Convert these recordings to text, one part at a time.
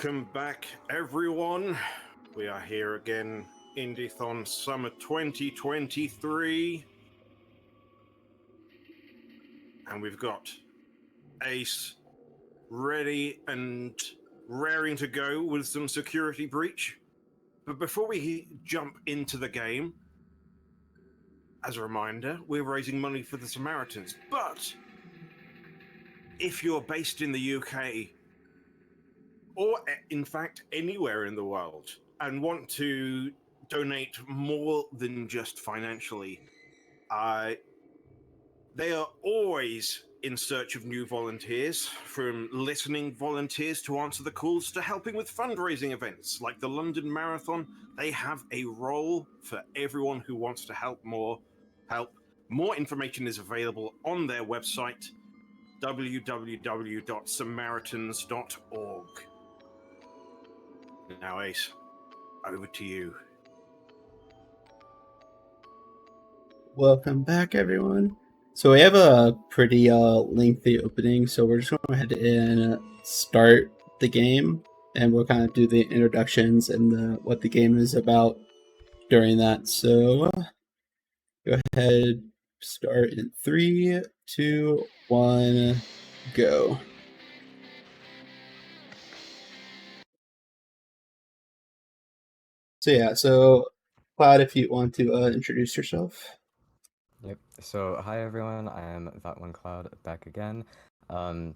Welcome back, everyone. We are here again, Indiethon Summer 2023. And we've got Ace ready and raring to go with some security breach. But before we jump into the game, as a reminder, we're raising money for the Samaritans. But if you're based in the UK, or in fact anywhere in the world, and want to donate more than just financially, they are always in search of new volunteers, from listening volunteers to answer the calls to helping with fundraising events like the London Marathon. They have a role for everyone who wants to help. More information is available on their website, www.samaritans.org. Now, Ace, over to you. Welcome back, everyone. So we have a pretty lengthy opening, so we're just going to go ahead and start the game, and we'll kind of do the introductions and what the game is about during that. So go ahead, start in 3, 2, 1, go. So Cloud, if you want to introduce yourself. Yep. So, hi everyone, I am That One Cloud back again. I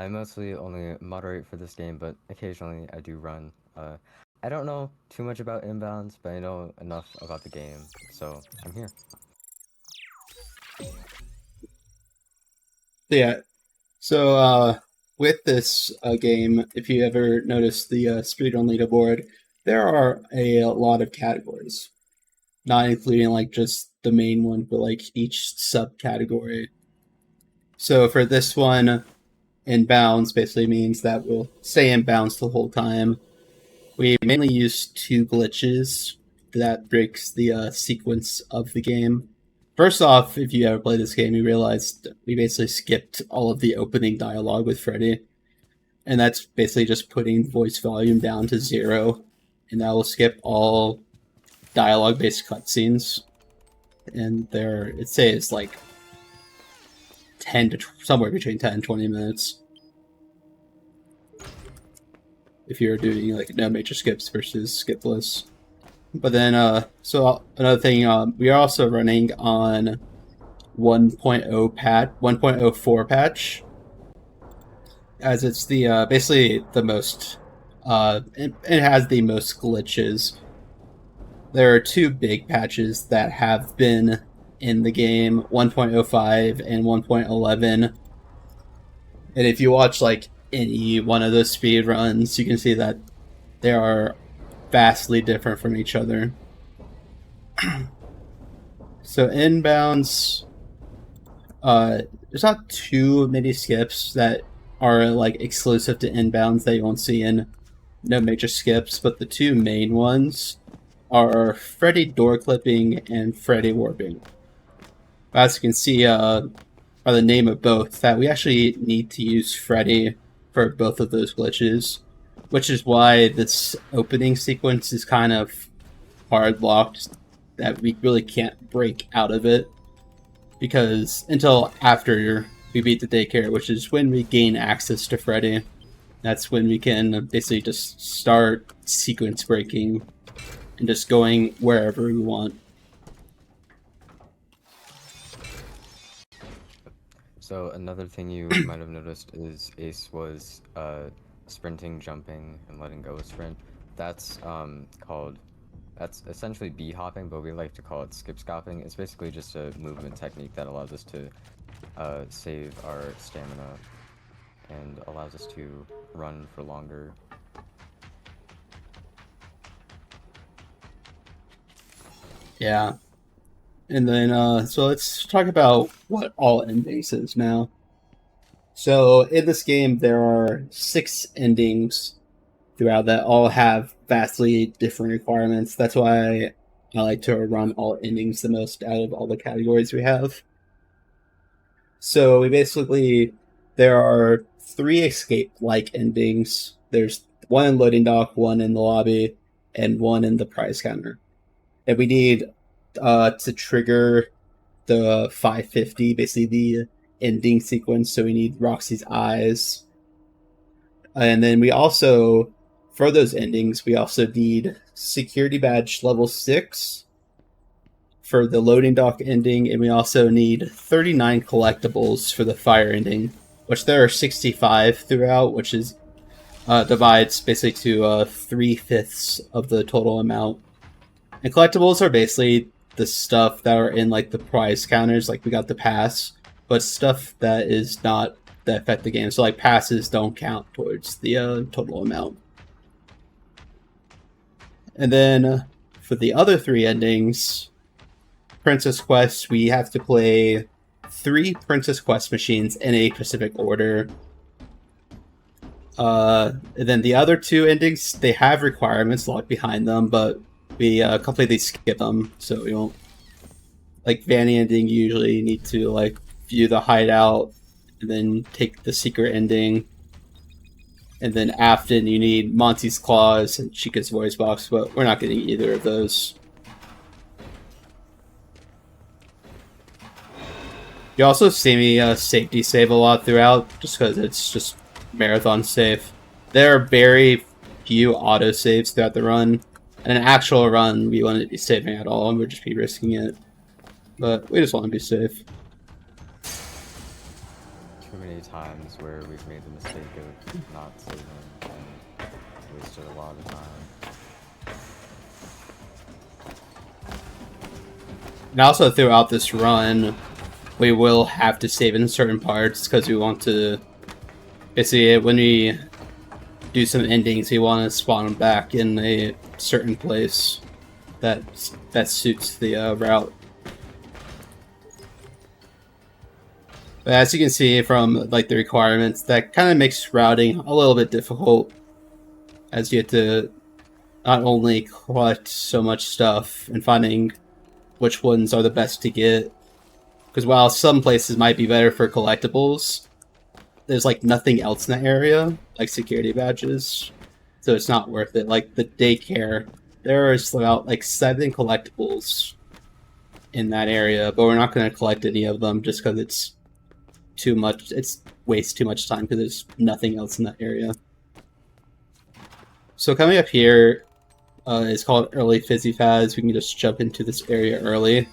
mostly only moderate for this game, but occasionally I do run. I don't know too much about inbounds, but I know enough about the game, so I'm here. So with this game, if you ever notice the speedrun leaderboard, there are a lot of categories, not including like just the main one, but like each subcategory. So for this one, inbounds basically means that we'll stay inbounds the whole time. We mainly use 2 glitches that breaks the sequence of the game. First off, if you ever play this game, you realize we basically skipped all of the opening dialogue with Freddy. And that's basically just putting voice volume down to 0. And that will skip all dialogue-based cutscenes. And it saves like 10 to somewhere between 10 and 20 minutes. If you're doing like no major skips versus skipless. But then, so another thing, we are also running on 1.04 patch, as it's the basically the most, it has the most glitches. There are 2 big patches that have been in the game, 1.05 and 1.11. And if you watch like any one of those speed runs, you can see that they are vastly different from each other. So inbounds, there's not too many skips that are like exclusive to inbounds that you won't see in no major skips, but the 2 main ones are Freddy door clipping and Freddy warping. As you can see by the name of both, that we actually need to use Freddy for both of those glitches, which is why this opening sequence is kind of hard locked, that we really can't break out of it, because until after we beat the daycare, which is when we gain access to Freddy, that's when we can basically just start sequence breaking and just going wherever we want. So, another thing you might have noticed is Ace was sprinting, jumping, and letting go of sprint. That's that's essentially B-hopping, but we like to call it skip-scopping. It's basically just a movement technique that allows us to save our stamina and allows us to run for longer. Yeah. And then, so let's talk about what all endings is now. So in this game, there are 6 endings throughout that all have vastly different requirements. That's why I like to run all endings the most out of all the categories we have. So there are 3 escape-like endings. There's one in loading dock, one in the lobby, and one in the prize counter. And we need to trigger the 550, basically the ending sequence. So we need Roxy's eyes. And then we also, for those endings, we also need security badge level 6 for the loading dock ending. And we also need 39 collectibles for the fire ending, which there are 65 throughout, which is divides basically to 3/5 of the total amount. And collectibles are basically the stuff that are in like the prize counters, like we got the pass, but stuff that is not that affect the game. So like passes don't count towards the total amount. And then for the other 3 endings, Princess Quest, we have to play 3 Princess Quest machines in a specific order. And then the other 2 endings, they have requirements locked behind them, but we completely skip them, so we won't. Like Vanny ending, you usually need to like view the hideout and then take the secret ending. And then Afton, you need Monty's Claws and Chica's voice box, but we're not getting either of those. You also see me safety save a lot throughout, just because it's just marathon safe. There are very few auto saves throughout the run. In an actual run, we wouldn't be saving at all, and we'd just be risking it. But we just want to be safe. Too many times where we've made the mistake of not saving and wasted a lot of time. And also throughout this run, we will have to save in certain parts because we want to. Basically, when we do some endings, we want to spawn them back in a certain place that suits the route. But as you can see from like the requirements, that kind of makes routing a little bit difficult, as you have to not only collect so much stuff and finding which ones are the best to get, because while some places might be better for collectibles, there's like nothing else in the area, like security badges, so it's not worth it. Like the daycare, there is about like 7 collectibles in that area, but we're not going to collect any of them just because it's too much. It's wastes too much time because there's nothing else in that area. So coming up here is called Early Fizzy Faz. We can just jump into this area early.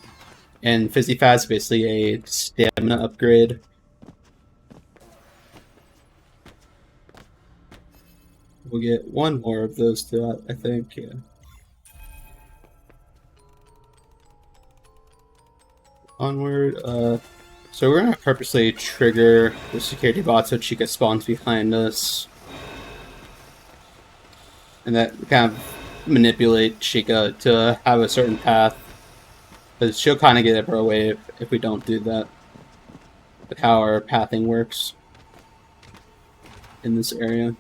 And Fizzy Faz is basically a stamina upgrade. We'll get 1 more of those throughout, I think, yeah. Onward, so we're gonna purposely trigger the security bot so Chica spawns behind us. And that kind of manipulate Chica to have a certain path. Because she'll kind of get her way if we don't do that. With how our pathing works in this area.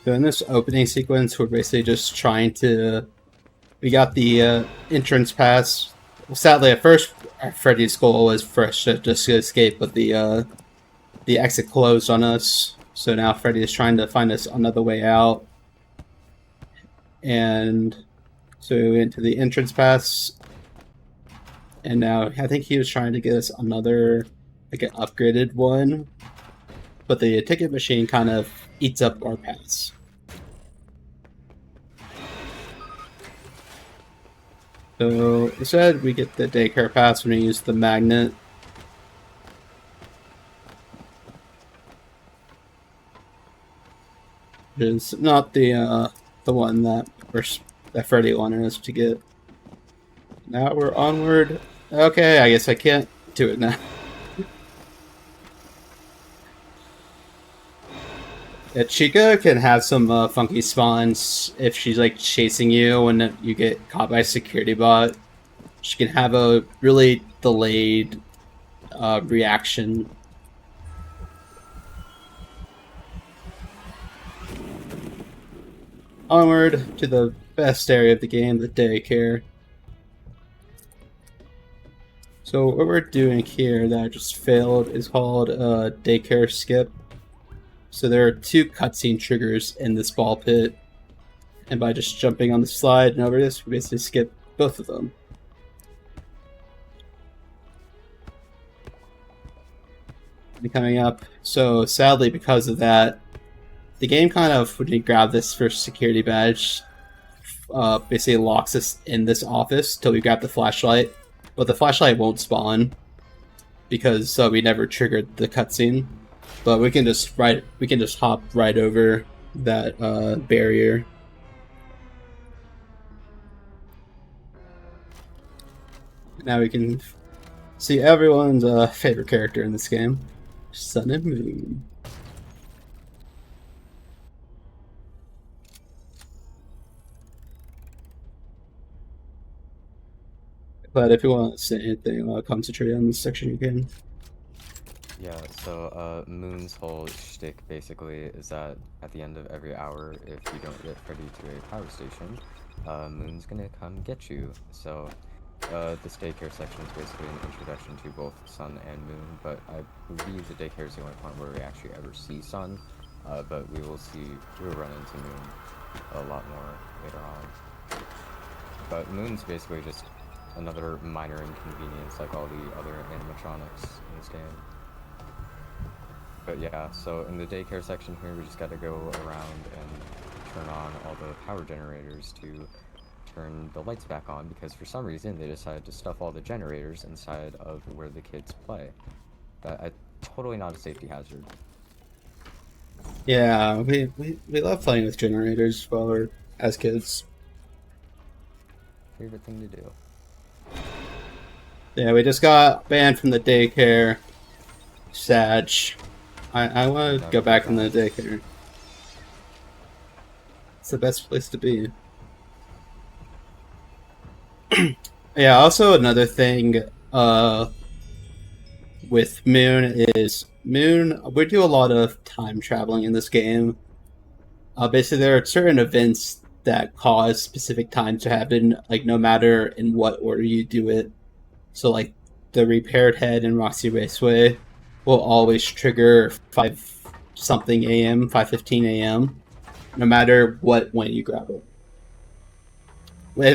So in this opening sequence, we're basically just trying to. We got the entrance pass. Well, sadly, at first, Freddy's goal was for us to just escape, but the exit closed on us. So now Freddy is trying to find us another way out. And so we went to the entrance pass. And now I think he was trying to get us another, like an upgraded one. But the ticket machine kind of eats up our pass. So instead, we get the daycare pass when we use the magnet. Which is not the one that Freddy wanted us to get. Now we're onward. Okay, I guess I can't do it now. Yeah, Chica can have some funky spawns if she's like chasing you when you get caught by a security bot. She can have a really delayed reaction. onward to the best area of the game, the daycare. So what we're doing here that I just failed is called daycare skip. So there are 2 cutscene triggers in this ball pit, and by just jumping on the slide and over this, we basically skip both of them. And coming up, so sadly because of that, the game kind of, when you grab this first security badge, basically locks us in this office till we grab the flashlight, but the flashlight won't spawn because we never triggered the cutscene. But we can just hop right over that barrier. Now we can see everyone's favorite character in this game, Sun and Moon. But if you want to say anything, concentrate on this section you can. Yeah, so Moon's whole shtick basically is that at the end of every hour, if you don't get Freddy to a power station, Moon's gonna come get you. So this daycare section is basically an introduction to both Sun and Moon, but I believe the daycare is the only point where we actually ever see Sun, but we will run into Moon a lot more later on. But Moon's basically just another minor inconvenience like all the other animatronics in this game. But yeah, so in the daycare section here, we just gotta go around and turn on all the power generators to turn the lights back on, because for some reason they decided to stuff all the generators inside of where the kids play. Totally not a safety hazard. Yeah, we love playing with generators while we're as kids. Favorite thing to do. Yeah, we just got banned from the daycare. Sad. I want to go back in the daycare. It's the best place to be. Yeah, also another thing with Moon is we do a lot of time traveling in this game. Basically, there are certain events that cause specific times to happen, like no matter in what order you do it. So like the repaired head in Roxy Raceway will always trigger 5-something a.m., 5:15 a.m., no matter when you grab it.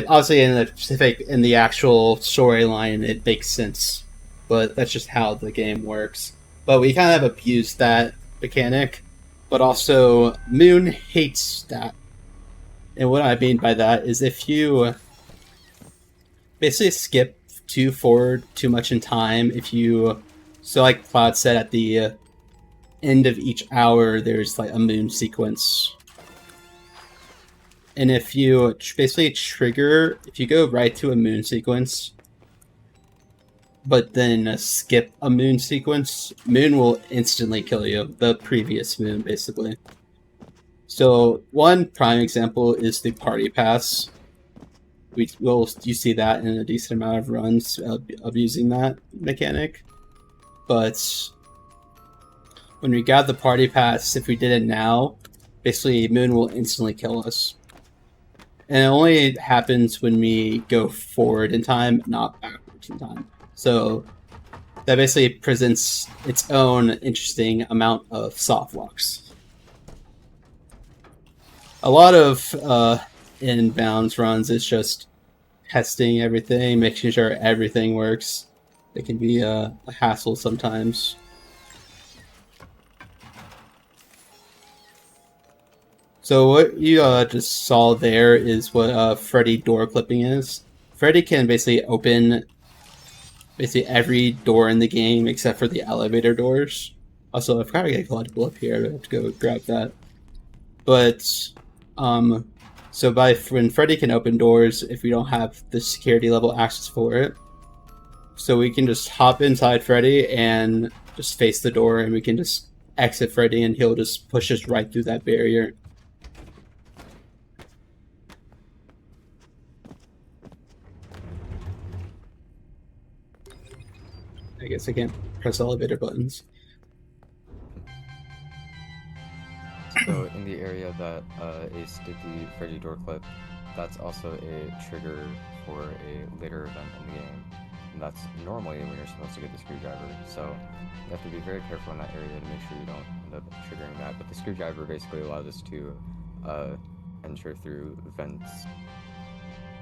Obviously, in the actual storyline, it makes sense, but that's just how the game works. But we kind of abused that mechanic, but also Moon hates that. And what I mean by that is if you basically skip too forward too much in time, so like Cloud said, at the end of each hour, there's like a Moon sequence. And if you basically if you go right to a Moon sequence, but then skip a Moon sequence, Moon will instantly kill you, the previous Moon, basically. So one prime example is the Party Pass. You see that in a decent amount of runs of using that mechanic. But when we got the Party Pass, if we did it now, basically Moon will instantly kill us. And it only happens when we go forward in time, not backwards in time. So that basically presents its own interesting amount of soft locks. A lot of inbounds runs is just testing everything, making sure everything works. It can be a hassle sometimes. So what you just saw there is what Freddy door clipping is. Freddy can basically open every door in the game except for the elevator doors. Also, I forgot to get a collectible up here. I have to go grab that. But so when Freddy can open doors, if we don't have the security level access for it, so we can just hop inside Freddy and just face the door, and we can just exit Freddy, and he'll just push us right through that barrier. I guess I can't press elevator buttons. So in the area that Ace did the Freddy door clip, that's also a trigger for a later event in the game. And that's normally when you're supposed to get the screwdriver. So you have to be very careful in that area to make sure you don't end up triggering that. But the screwdriver basically allows us to enter through vents,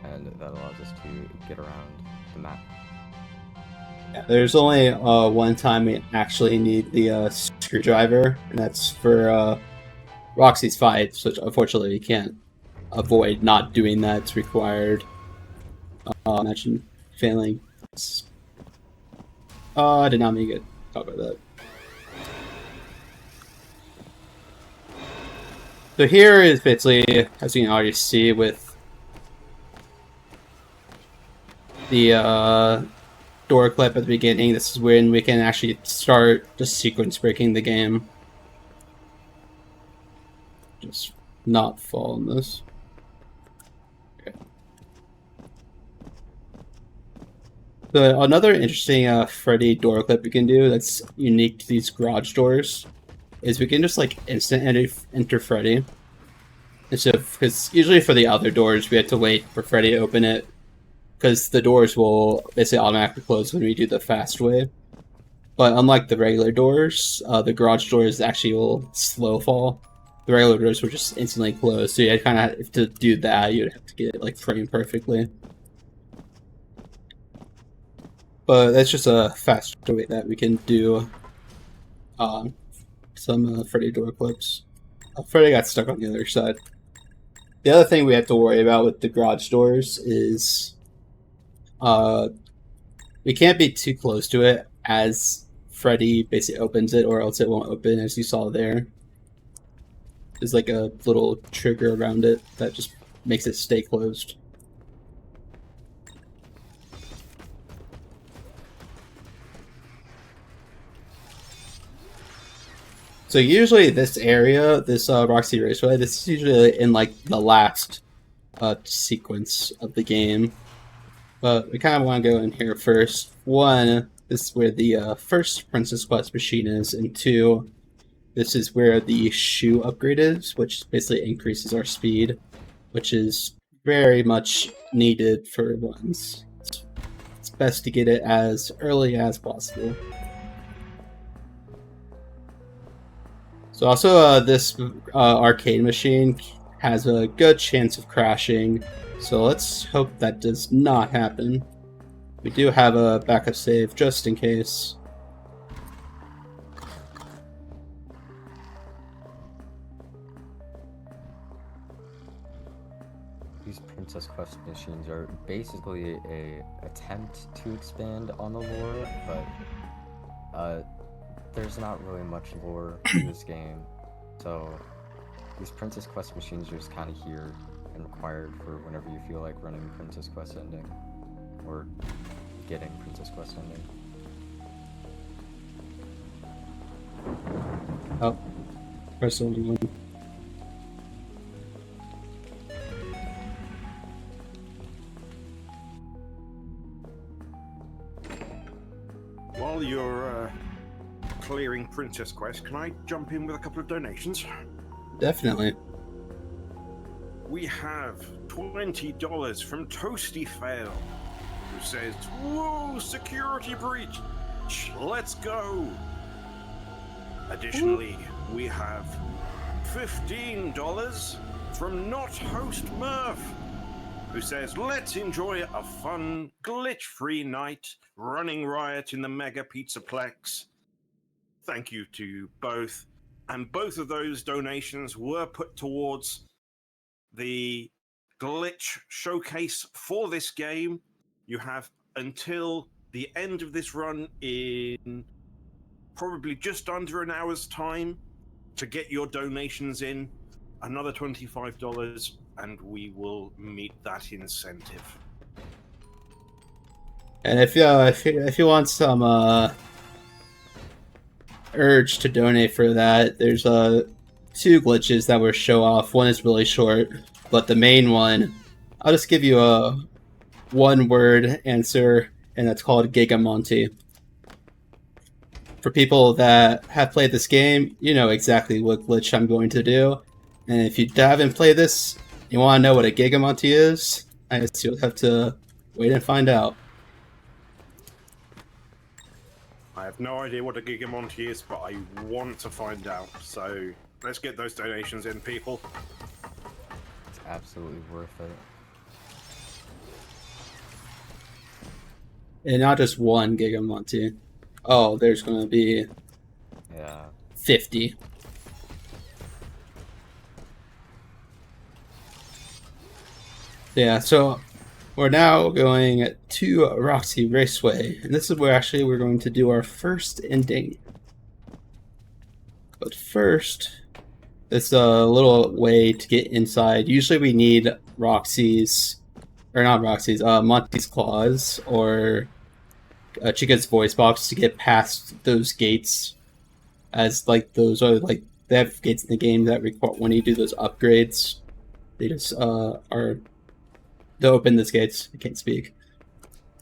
and that allows us to get around the map. Yeah, there's only one time we actually need the screwdriver, and that's for Roxy's fight, which unfortunately we can't avoid not doing that. It's required. Imagine failing. I did not mean to talk about that. So here is basically, as you can already see with the door clip at the beginning, this is when we can actually start just sequence breaking the game. Just not fall in this. Okay. So another interesting Freddy door clip we can do that's unique to these garage doors is we can just like instant enter Freddy. And so, because usually for the other doors we have to wait for Freddy to open it, because the doors will basically automatically close when we do the fast way. But unlike the regular doors, the garage doors actually will slow fall. The regular doors will just instantly close, so you kind of have to do that. You'd have to get it like framed perfectly. But that's just a faster way that we can do some Freddy door clips. Freddy got stuck on the other side. The other thing we have to worry about with the garage doors is we can't be too close to it as Freddy basically opens it, or else it won't open, as you saw there. There's like a little trigger around it that just makes it stay closed. So usually this area, this Roxy Raceway, this is usually in like the last sequence of the game. But we kind of want to go in here first. One, this is where the first Princess Quest machine is, and two, this is where the shoe upgrade is, which basically increases our speed, which is very much needed for runs. It's best to get it as early as possible. So also, this arcade machine has a good chance of crashing, so let's hope that does not happen. We do have a backup save just in case. These Princess Quest machines are basically a attempt to expand on the lore, but there's not really much lore in this game. So these Princess Quest machines are just kind of here and required for whenever you feel like running Princess Quest ending or getting Princess Quest ending. Oh, press only one. While you're clearing Princess Quest, can I jump in with a couple of donations? Definitely. We have $20 from Toasty Fail, who says, "Whoa, security breach! Let's go!" Additionally, we have $15 from Not Host Murph, who says, "Let's enjoy a fun, glitch-free night running riot in the Mega Pizzaplex." Thank you to both. And both of those donations were put towards the glitch showcase for this game. You have until the end of this run in probably just under an hour's time to get your donations in. Another $25, and we will meet that incentive. And if you want some urge to donate for that, there's two glitches that will show off. One is really short, but the main one, I'll just give you a one-word answer, and that's called Gigamonty. for people that have played this game, you know exactly what glitch I'm going to do. And if you haven't played this, you want to know what a Gigamonty is, I guess you'll have to wait and find out. I have no idea what a Gigamonty is, but I want to find out. So let's get those donations in, people. It's absolutely worth it. And not just one Gigamonty. Oh, there's going to be Yeah. 50. Yeah, so we're now going to Roxy Raceway, and this is where actually we're going to do our first ending. But first, it's a little way to get inside. Usually we need Roxy's, or not Roxy's, Monty's Claws, or Chica's voice box to get past those gates. As, like, those are, like, they have gates in the game that require, when you do those upgrades, they just, are... to open these gates. I can't speak.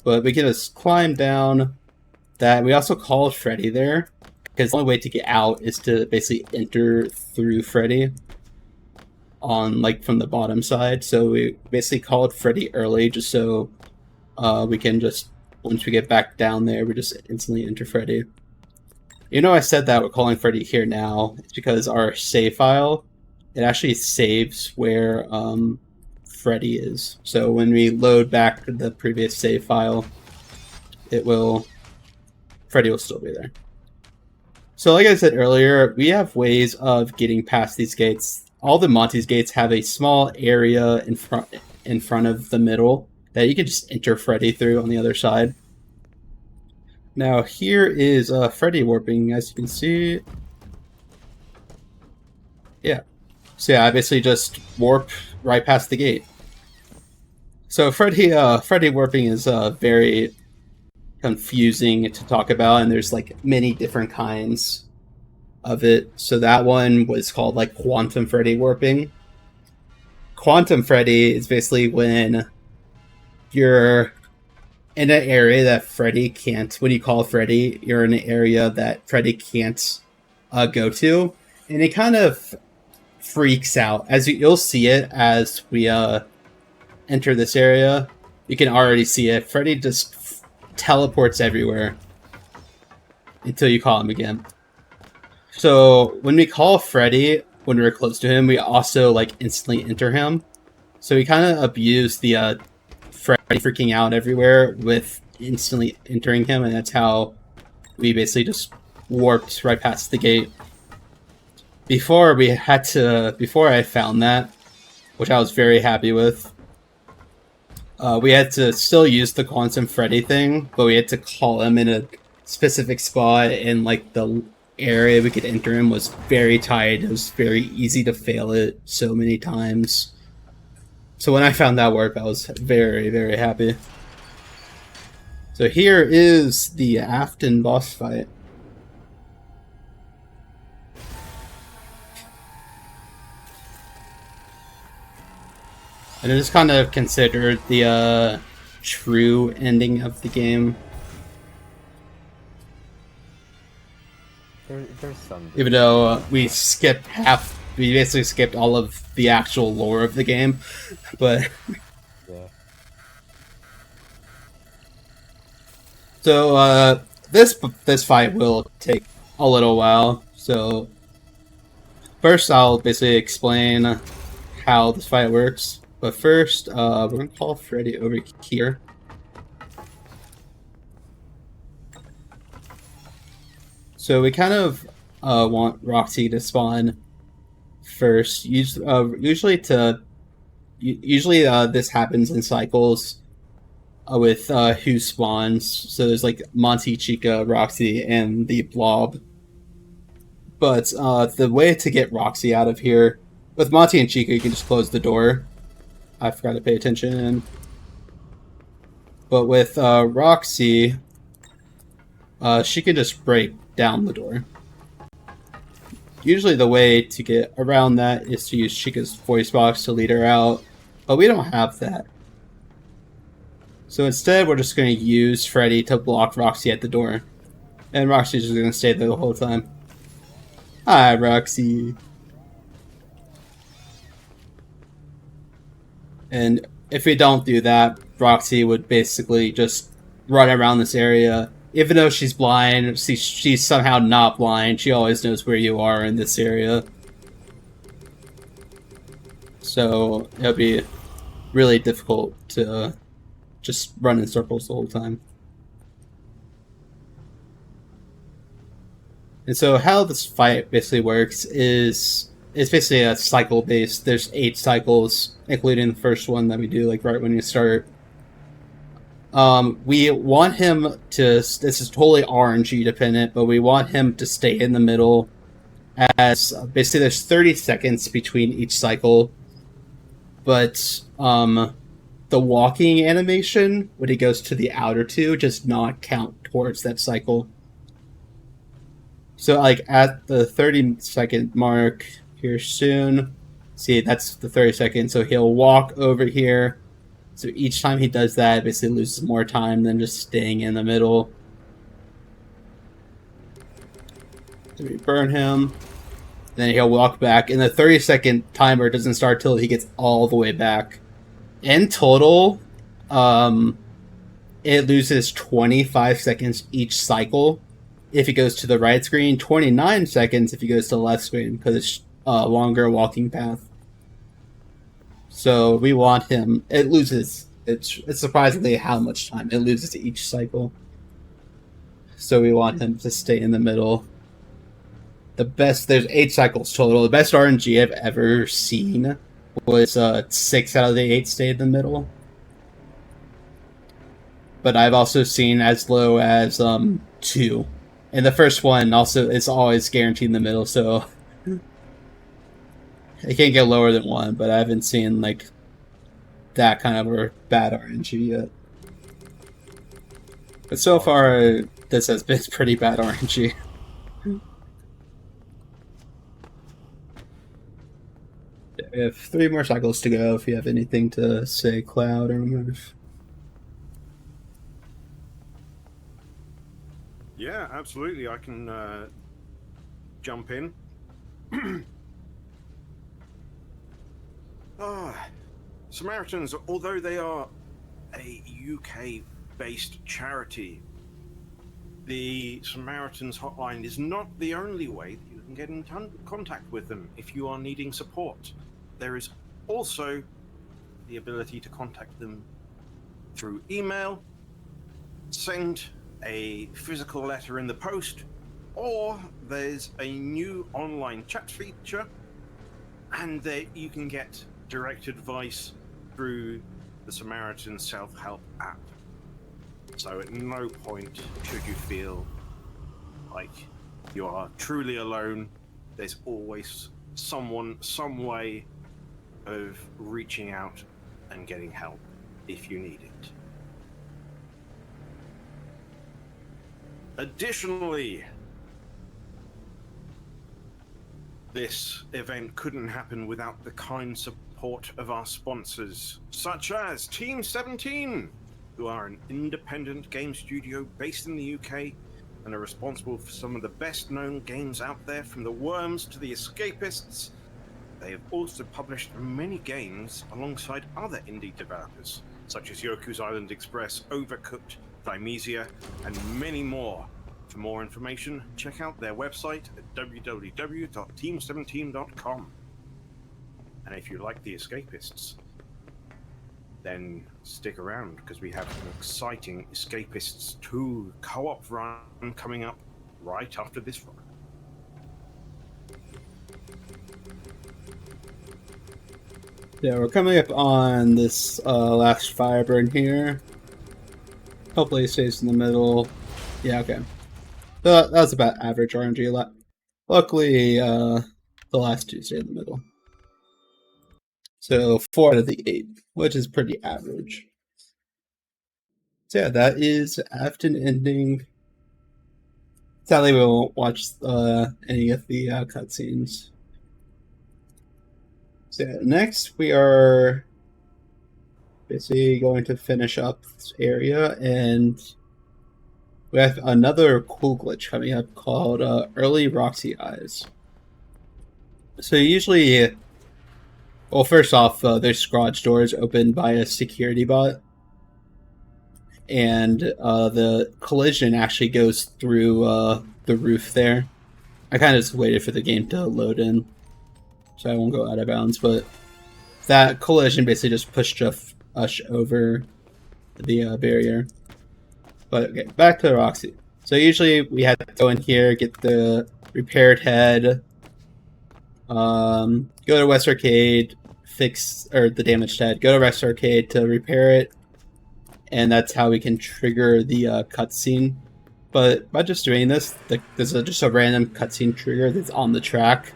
But we can just climb down that. We also call Freddy there, because the only way to get out is to basically enter through Freddy on, like, from the bottom side. So we basically called Freddy early just so we can just, once we get back down there, we just instantly enter Freddy. You know, I said that we're calling Freddy here now. It's because our save file, it actually saves where Freddy is. So when we load back the previous save file, Freddy will still be there. So like I said earlier, we have ways of getting past these gates. All the Monty's gates have a small area in front of the middle that you can just enter Freddy through on the other side. Now here is Freddy warping, as you can see. Yeah. So yeah, I basically just warp right past the gate. So Freddy warping is very confusing to talk about, and there's like many different kinds of it. So that one was called like Quantum Freddy warping. Quantum Freddy is basically when you're in an area that Freddy can't. When you call Freddy, you're in an area that Freddy can't go to, and it kind of freaks out. As you'll see it as we enter this area. You can already see it. Freddy just teleports everywhere until you call him again. So when we call Freddy, when we're close to him, we also like instantly enter him. So we kind of abuse the Freddy freaking out everywhere with instantly entering him, and that's how we basically just warped right past the gate. Before I found that, which I was very happy with, we had to still use the Quantum Freddy thing, but we had to call him in a specific spot, and like the area we could enter him was very tight. It was very easy to fail it so many times. So when I found that warp, I was very, very happy. So here is the Afton boss fight. And it is kind of considered the true ending of the game. There's some. Even though we basically skipped all of the actual lore of the game, but Yeah. so this fight will take a little while. So first, I'll basically explain how this fight works. But first, we're gonna call Freddy over here. So we kind of want Roxy to spawn first. Usually this happens in cycles with who spawns. So there's like Monty, Chica, Roxy, and the Blob. But the way to get Roxy out of here, with Monty and Chica, you can just close the door. I forgot to pay attention. But with Roxy, she can just break down the door. Usually the way to get around that is to use Chica's voice box to lead her out, but we don't have that. So instead, we're just going to use Freddy to block Roxy at the door. And Roxy's just gonna stay there the whole time. Hi, Roxy. And if we don't do that, Roxy would basically just run around this area. Even though she's blind, she's somehow not blind. She always knows where you are in this area. So it'll be really difficult to just run in circles the whole time. And so how this fight basically works is it's basically a cycle based. There's 8 cycles, including the first one that we do like right when you start. We want him to. This is totally RNG dependent, but we want him to stay in the middle. As basically, there's 30 seconds between each cycle, but the walking animation when he goes to the outer 2 does not count towards that cycle. So, like at the 30-second mark here soon, see that's the 30 seconds. So he'll walk over here. So each time he does that, it basically loses more time than just staying in the middle. So we burn him. Then he'll walk back. And the 30-second timer doesn't start till he gets all the way back. In total, it loses 25 seconds each cycle if he goes to the right screen, 29 seconds if he goes to the left screen, because it's a longer walking path. So we want him. It loses. It's surprisingly how much time it loses each cycle. So we want him to stay in the middle. There's 8 cycles total. The best RNG I've ever seen was 6 out of the 8 stayed in the middle. But I've also seen as low as 2. And the first one also is always guaranteed in the middle, so it can't get lower than 1, but I haven't seen like that kind of a bad RNG yet. But so far, this has been pretty bad RNG. We have 3 more cycles to go if you have anything to say, Cloud or Murph. Yeah, absolutely. I can jump in. Samaritans, although they are a UK-based charity, the Samaritans hotline is not the only way that you can get in contact with them if you are needing support. There is also the ability to contact them through email, send a physical letter in the post, or there's a new online chat feature, and there you can get direct advice through the Samaritan self-help app. So at no point should you feel like you are truly alone. There's always someone, some way of reaching out and getting help if you need it. Additionally, this event couldn't happen without the kind support of our sponsors, such as Team 17, who are an independent game studio based in the UK and are responsible for some of the best-known games out there, from The Worms to The Escapists. They have also published many games alongside other indie developers, such as Yoku's Island Express, Overcooked, Thymesia, and many more. For more information, check out their website at www.team17.com. And if you like The Escapists, then stick around, because we have an exciting Escapists 2 co-op run coming up right after this run. Yeah, we're coming up on this last fire burn here. Hopefully it stays in the middle. Yeah, okay. That was about average RNG. Luckily, the last 2 stay in the middle. So 4 out of the 8, which is pretty average. So yeah, that is Afton ending. Sadly, we won't watch any of the cutscenes. So yeah, next we are basically going to finish up this area, and we have another cool glitch coming up called Early Roxy Eyes. So usually, well, first off, there's garage doors opened by a security bot, and the collision actually goes through the roof there. I kind of just waited for the game to load in, so I won't go out of bounds, but that collision basically just pushed us over the barrier. But okay, back to Roxy. So usually we had to go in here, get the repaired head, go to West Arcade, fix or the damaged head, go to West Arcade to repair it, and that's how we can trigger the cutscene. But by just doing this, there's just a random cutscene trigger that's on the track,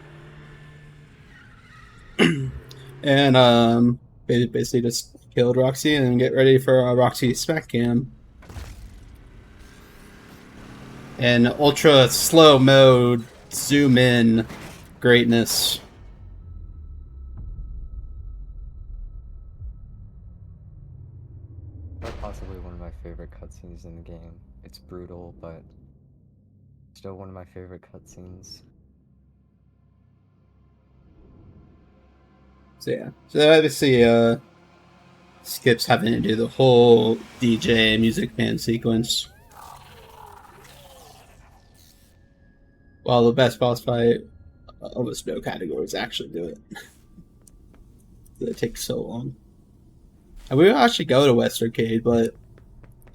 and basically just killed Roxy and get ready for a Roxy smack cam. And ultra slow mode, zoom in greatness. That's possibly one of my favorite cutscenes in the game. It's brutal, but still one of my favorite cutscenes. So yeah, so obviously skips having to do the whole DJ music band sequence. While the best boss fight, almost no categories actually do it. It takes so long. And we will actually go to West Arcade, but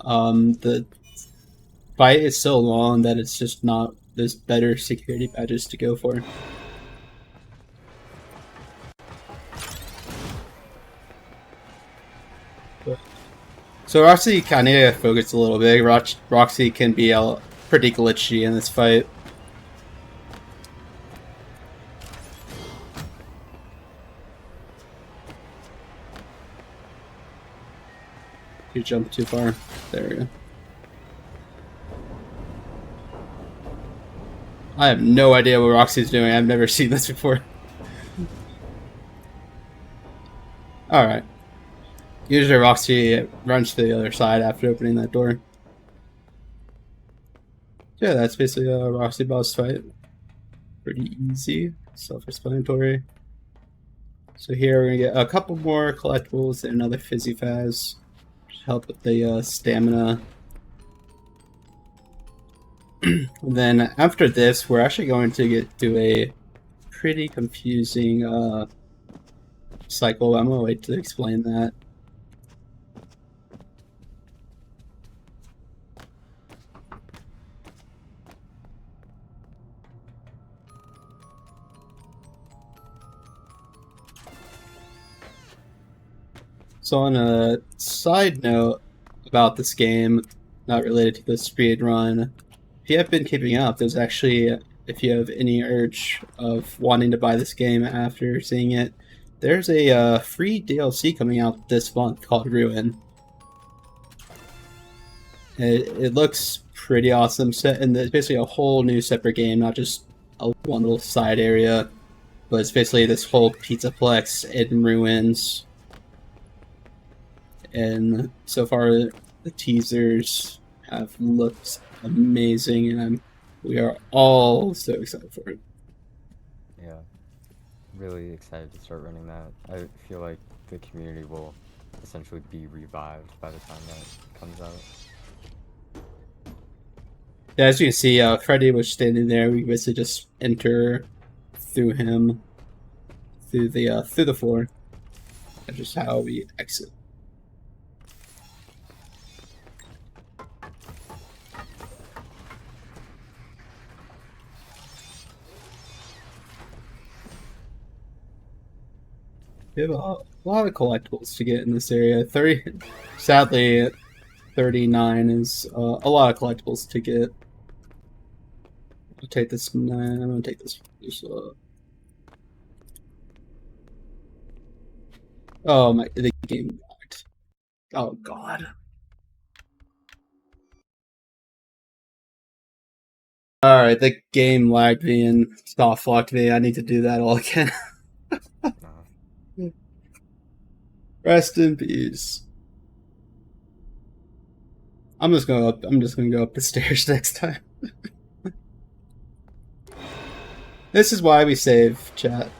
the fight is so long that it's just not. There's better security badges to go for. So Roxy kind of focused a little bit. Roxy can be pretty glitchy in this fight. You jumped too far. There we go. I have no idea what Roxy's doing. I've never seen this before. Alright. Usually Roxy runs to the other side after opening that door. Yeah, that's basically a Roxy boss fight. Pretty easy. Self-explanatory. So here we're going to get a couple more collectibles and another Fizzy Faz. Help with the stamina. Then after this, we're actually going to get to a pretty confusing cycle. I'm going to wait to explain that. So on a side note about this game, not related to the speed run, if you have been keeping up, there's actually, if you have any urge of wanting to buy this game after seeing it, there's a free DLC coming out this month called Ruin. It looks pretty awesome, and it's basically a whole new separate game, not just one little side area, but it's basically this whole Pizzaplex in ruins. And so far, the teasers have looked amazing, and we are all so excited for it. Yeah, really excited to start running that. I feel like the community will essentially be revived by the time that comes out. Yeah, as you can see, Freddy was standing there. We basically just enter through him, through the floor. That's just how we exit. We have a lot of collectibles to get in this area. Sadly, 39 is a lot of collectibles to get. I'll take this. I'm gonna take this. Oh my! The game lagged. Oh god. All right, the game lagged me and soft locked me. I need to do that all again. Rest in peace. I'm just gonna go up the stairs next time. This is why we save, chat.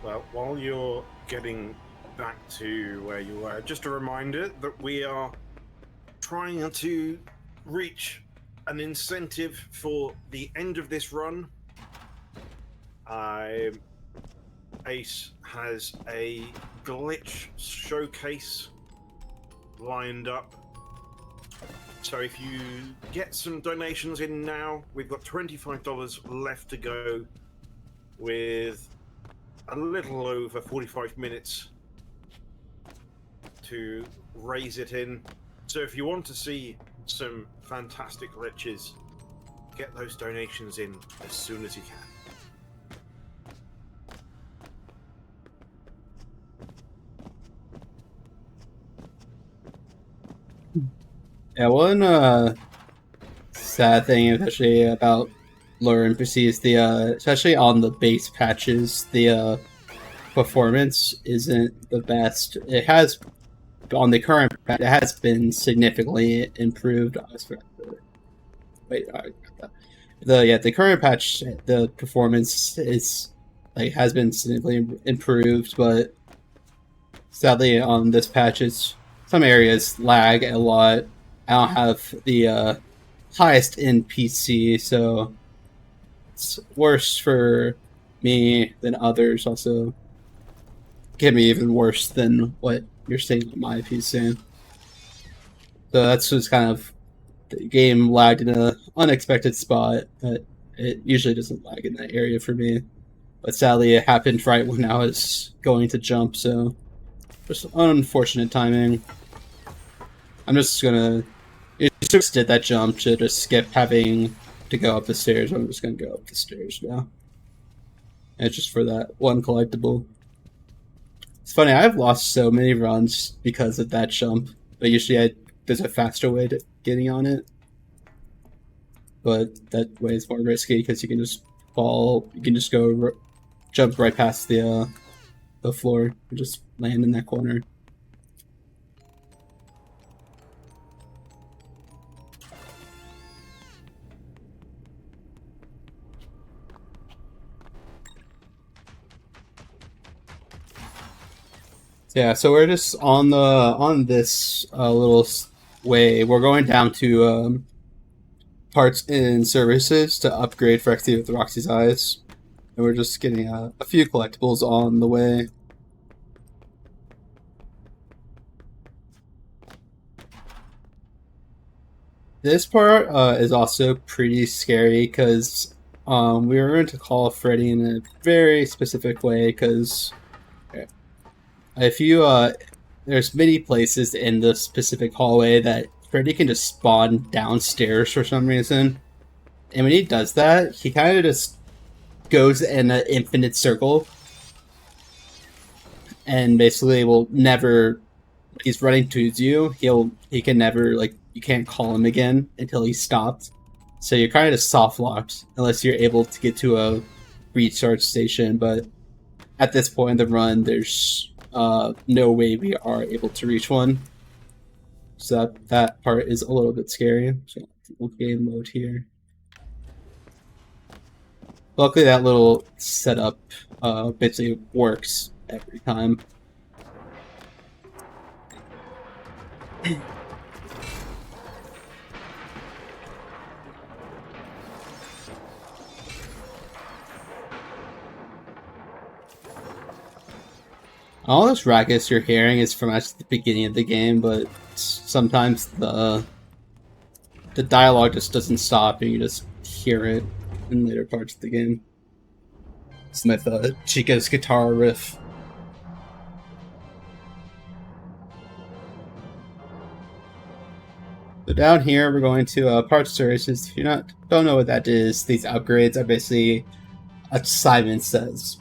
Well, while you're getting back to where you were, just a reminder that we are trying to reach an incentive for the end of this run. Ace has a glitch showcase lined up. So if you get some donations in now, we've got $25 left to go with a little over 45 minutes to raise it in. So if you want to see some fantastic glitches, get those donations in as soon as you can. Yeah, one sad thing, especially about lower NPC, is the especially on the base patches, the performance isn't the best. It has on the current patch, it has been significantly improved. Wait, the current patch, the performance is has been significantly improved, but sadly on this patch, some areas lag a lot. I don't have the highest NPC, so it's worse for me than others. Also, can be even worse than what you're seeing on my PC. So that's just kind of the game lagged in an unexpected spot. But it usually doesn't lag in that area for me. But sadly, it happened right when I was going to jump, so just unfortunate timing. I'm just gonna. It just did that jump to just skip having to go up the stairs. I'm just gonna go up the stairs now. And it's just for that one collectible. It's funny, I've lost so many runs because of that jump, but usually there's a faster way to getting on it. But that way is more risky because you can just fall. You can just go jump right past the floor and just land in that corner. Yeah, so we're just on this little way. We're going down to parts and services to upgrade Freddy with Roxy's eyes, and we're just getting a few collectibles on the way. This part is also pretty scary because we were going to call Freddy in a very specific way because if you there's many places in the specific hallway that Freddy can just spawn downstairs for some reason, and when he does that, he kind of just goes in an infinite circle, and basically will never. He's running towards you. He can never you can't call him again until he's stopped. So you're kind of just soft locked unless you're able to get to a recharge station. But at this point in the run, there's no way we are able to reach one. So that part is a little bit scary. So we'll game mode here. Luckily, that little setup basically works every time. All this racket you're hearing is from actually the beginning of the game, but sometimes the dialogue just doesn't stop and you just hear it in later parts of the game. It's my Chica's guitar riff. So down here, we're going to parts services. If you don't know what that is, these upgrades are basically assignment says.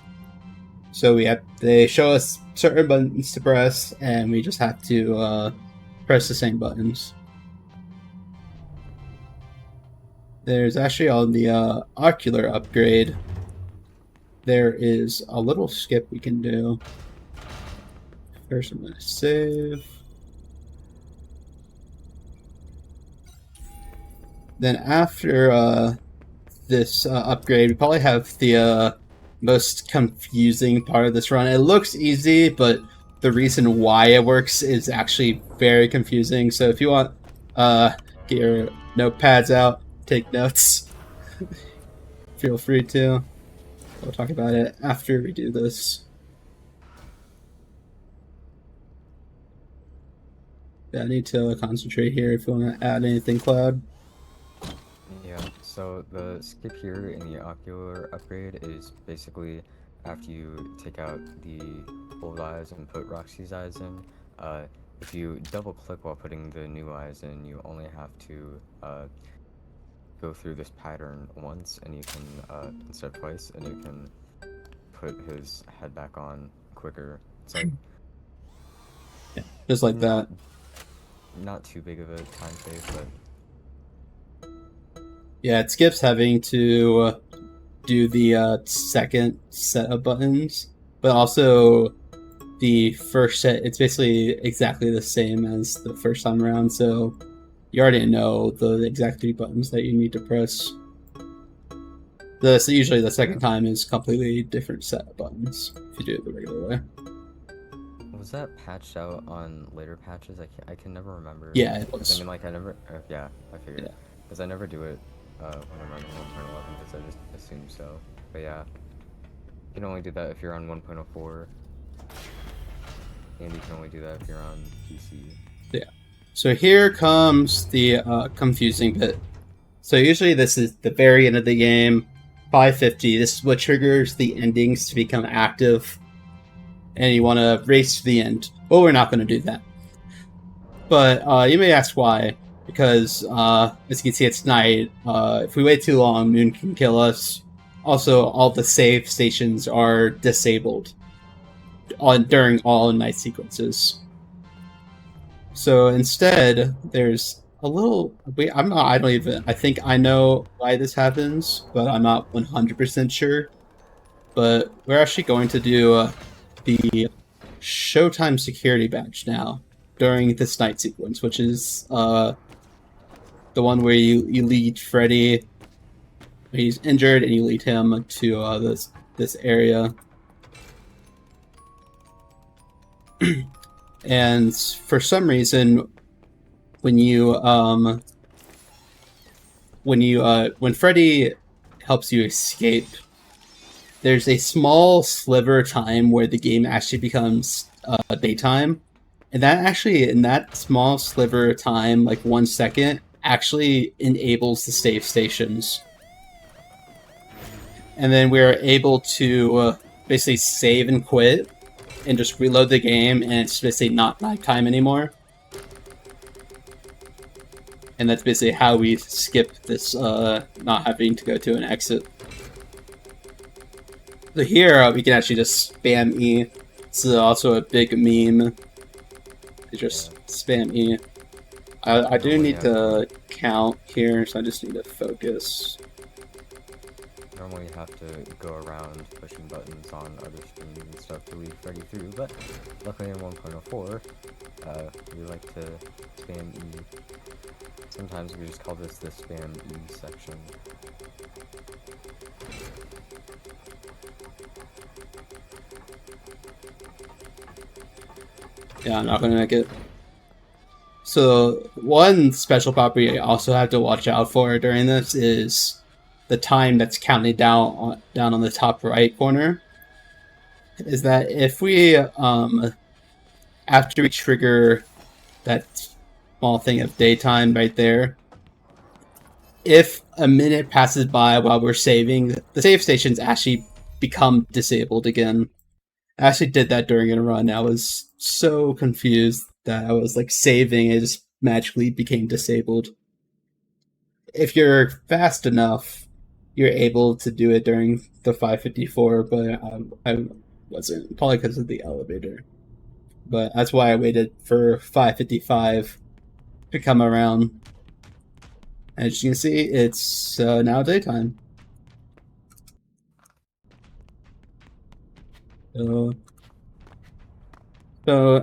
So they show us certain buttons to press, and we just have to press the same buttons. There's actually on the ocular upgrade, there is a little skip we can do. First, I'm going to save. Then after this upgrade, we probably have the most confusing part of this run. It looks easy, but the reason why it works is actually very confusing. So if you want, get your notepads out, take notes. Feel free to. We'll talk about it after we do this. Yeah, I need to concentrate here if you want to add anything, Cloud. Yeah, so the skip here in the ocular upgrade is basically after you take out the old eyes and put Roxy's eyes in. If you double click while putting the new eyes in, you only have to go through this pattern once, and you can instead of twice, and you can put his head back on quicker. It's like Just like that. Not too big of a time save, but yeah, it skips having to do the second set of buttons, but also the first set, it's basically exactly the same as the first time around, so you already know the exact 3 buttons that you need to press. So usually the second time is completely different set of buttons if you do it the regular way. was that patched out on later patches? I can never remember. Yeah, it was. I mean, like, I never... yeah, I figured. Yeah. Because I never do it when I'm running 1.11, because I just assume so. But yeah, you can only do that if you're on 1.04. And you can only do that if you're on PC. Yeah. So here comes the confusing bit. So usually this is the very end of the game, 550. This is what triggers the endings to become active. And you want to race to the end. Well, we're not going to do that. But you may ask why. Because, as you can see, it's night. If we wait too long, Moon can kill us. Also, all the save stations are disabled during all night sequences. So instead, there's a little... I think I know why this happens, but I'm not 100% sure. But we're actually going to do the Showtime security badge now during this night sequence, which is the one where you lead Freddy. He's injured, and you lead him to this area. And for some reason, when Freddy helps you escape, there's a small sliver of time where the game actually becomes daytime, and in that small sliver of time, like 1 second, actually enables the save stations. And then we're able to basically save and quit and just reload the game, and it's basically not nighttime anymore. And that's basically how we skip this not having to go to an exit. So here we can actually just spam E. This is also a big meme. You just spam E. I do need to count here, so I just need to focus. Normally you have to go around pushing buttons on other screens and stuff to lead Freddy through, but luckily in 1.04, we like to spam E. Sometimes we just call this the spam E section. Yeah, I'm not gonna make it. So one special property I also have to watch out for during this is the time that's counting down on the top right corner. Is that if we after we trigger that small thing of daytime right there, if a minute passes by while we're saving, the save stations actually become disabled again. I actually did that during a run. I was so confused that I was like saving, it just magically became disabled. If you're fast enough, you're able to do it during the 554, but I wasn't, probably because of the elevator. But that's why I waited for 555 to come around. As you can see, it's now daytime. So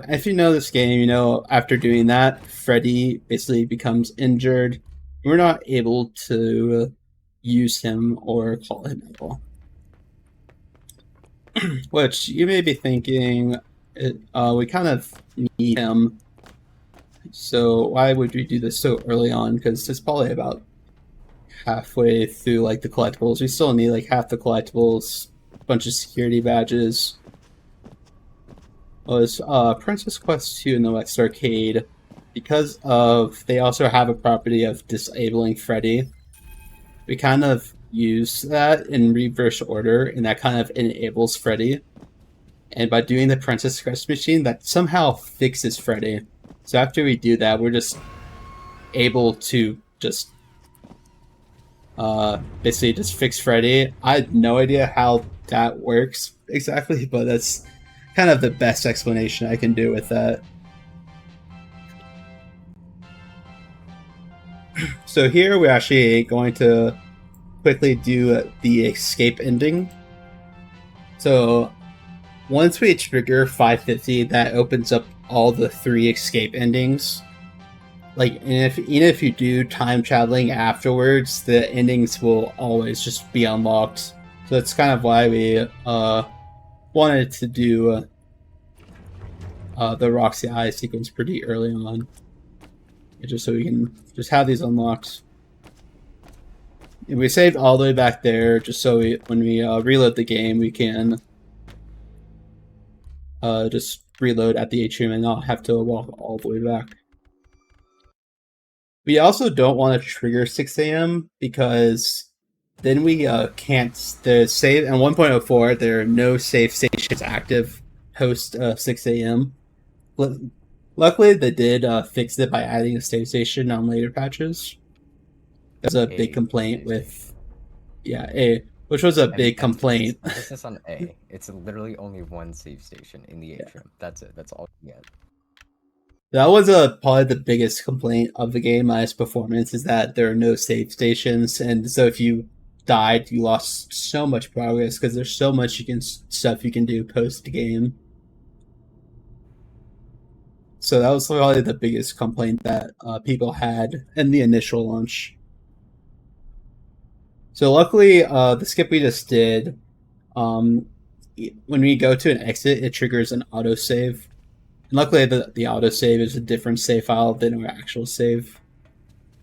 if you know this game, you know after doing that, Freddy basically becomes injured. We're not able to use him or call him at all. Which you may be thinking, we kind of need him. So why would we do this so early on? Because it's probably about halfway through like the collectibles. We still need like half the collectibles, a bunch of security badges. Was Princess Quest 2 in the West Arcade, because of they also have a property of disabling Freddy. We kind of use that in reverse order, and that kind of enables Freddy. And by doing the Princess Quest machine, that somehow fixes Freddy. So after we do that, we're just able to just basically just fix Freddy. I have no idea how that works exactly, but that's kind of the best explanation I can do with that. So here we're actually going to quickly do the escape ending. So once we trigger 550, that opens up all the 3 escape endings. Like, and even if you do time traveling afterwards, the endings will always just be unlocked. So that's kind of why we wanted to do the Roxy Eye sequence pretty early on, just so we can just have these unlocked. And we saved all the way back there, just so when we reload the game, we can just reload at the atrium and not have to walk all the way back. We also don't want to trigger 6 a.m. because then we can't the save. And 1.04, there are no save stations active post 6 a.m. Luckily, they did fix it by adding a save station on later patches. That's a big complaint with, which was a big complaint. Emphasis on A. It's literally only one save station in the atrium. That's it. That's all you get. That was probably the biggest complaint of the game, minus performance, is that there are no save stations, and so if you died, you lost so much progress because there's so much stuff you can do post game. So that was probably the biggest complaint that people had in the initial launch. So luckily, the skip we just did, when we go to an exit, it triggers an autosave. And luckily, the autosave is a different save file than our actual save,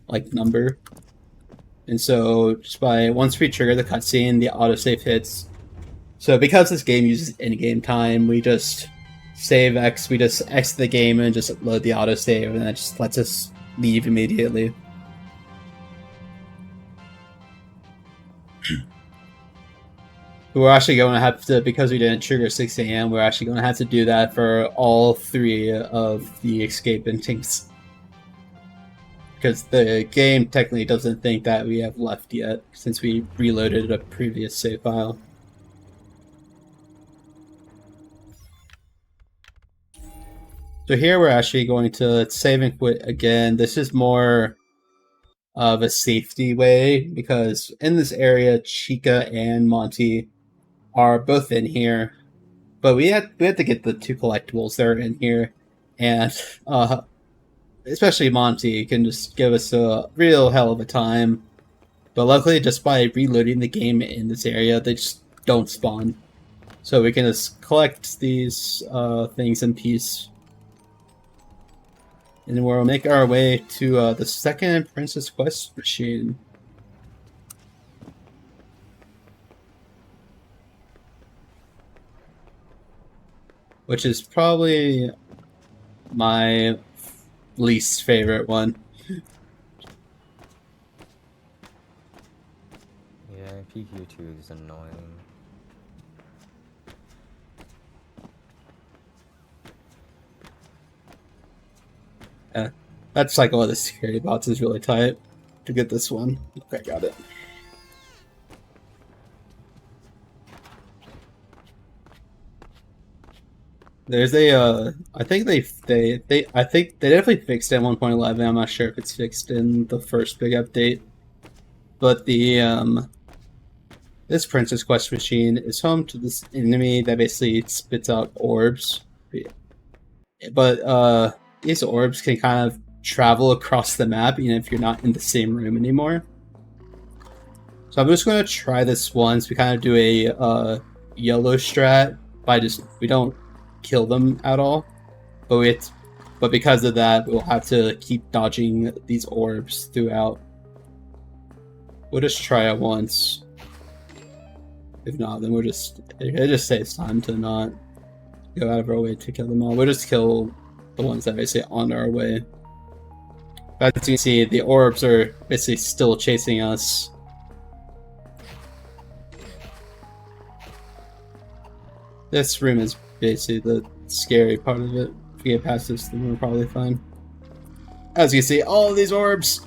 like number. And so just once we trigger the cutscene, the autosave hits. So because this game uses in-game time, we just save X, we just exit the game and just load the autosave, and that just lets us leave immediately. We're actually going to have to, because we didn't trigger 6 a.m., we're actually going to have to do that for all 3 of the escape endings. Because the game technically doesn't think that we have left yet, since we reloaded a previous save file. So here we're actually going to save and quit again. This is more of a safety way, because in this area, Chica and Monty are both in here, but we had to get the 2 collectibles that are in here, and especially Monty can just give us a real hell of a time. But luckily, just by reloading the game in this area, they just don't spawn, so we can just collect these things in peace. And we'll make our way to the second Princess Quest machine. Which is probably my least favorite one. Yeah, PQ2 is annoying. Yeah. That cycle of the security bots is really tight to get this one. Okay, got it. There's a I think I think they definitely fixed it in 1.11. I'm not sure if it's fixed in the first big update. But the this Princess Quest machine is home to this enemy that basically spits out orbs. But these orbs can kind of travel across the map even if you're not in the same room anymore. So I'm just gonna try this once. We kind of do a yellow strat by we don't kill them at all, but because of that, we'll have to keep dodging these orbs throughout. We'll just try it once. If not, then it just saves time to not go out of our way to kill them all. We'll just kill the ones that are basically on our way. As you can see, the orbs are basically still chasing us. This room is basically the scary part of it. If we get past this, then we're probably fine. As you can see, all of these orbs!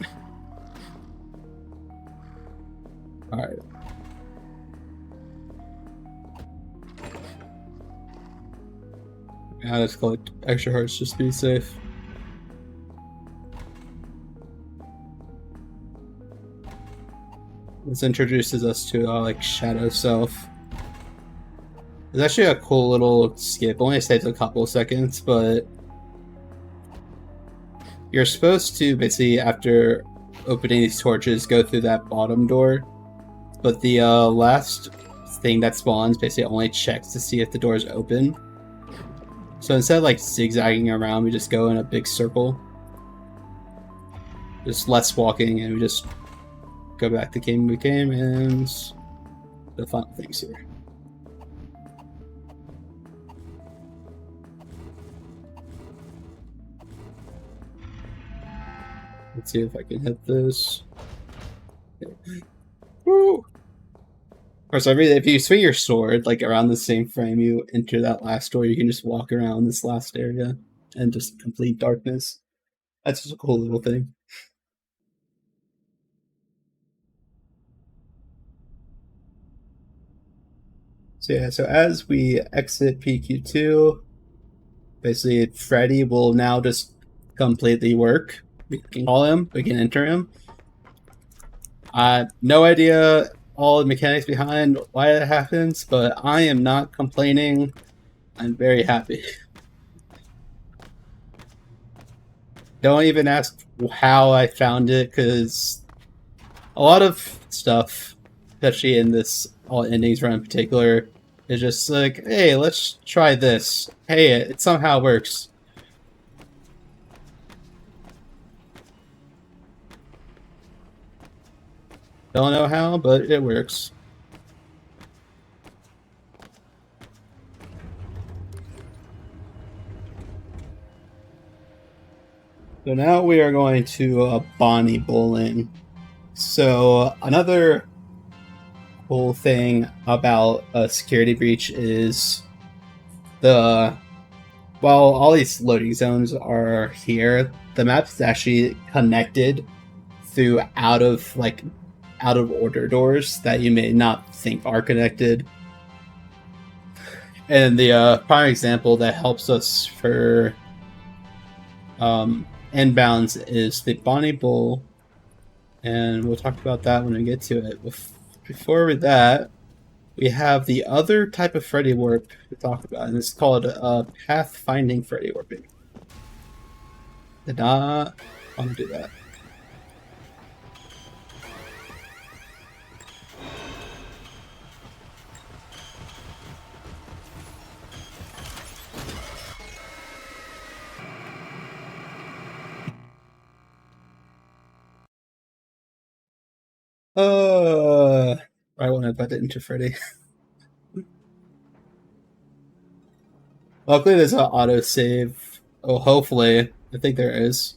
Alright. Now let's collect extra hearts just to be safe. This introduces us to like Shadow Self. It's actually a cool little skip. Only takes a couple seconds, but you're supposed to basically, after opening these torches, go through that bottom door. But the last thing that spawns basically only checks to see if the door is open. So instead of like zigzagging around, we just go in a big circle. Just less walking, and we just go back to the game we came, and the final things here. Let's see if I can hit this. Okay. Woo! Of course, if you swing your sword like around the same frame you enter that last door, you can just walk around this last area and just complete darkness. That's just a cool little thing. So yeah, so as we exit PQ2, basically Freddy will now just completely work. We can call him, we can enter him. No idea all the mechanics behind why that happens, but I am not complaining. I'm very happy. Don't even ask how I found it, because a lot of stuff, especially in this all endings run in particular, is just like, hey, let's try this. Hey, it somehow works. Don't know how, but it works. So now we are going to Bonnie Bowling. So another cool thing about a security breach is while all these loading zones are here, the map is actually connected through out of order doors that you may not think are connected. And the prime example that helps us for inbounds is the Bonnie Bowl, and we'll talk about that when we get to it. Before that, we have the other type of Freddy warp to talk about, and it's called pathfinding Freddy warping. Did not want to do that. I want to put it into Freddy. Luckily, there's an autosave. Oh, hopefully. I think there is.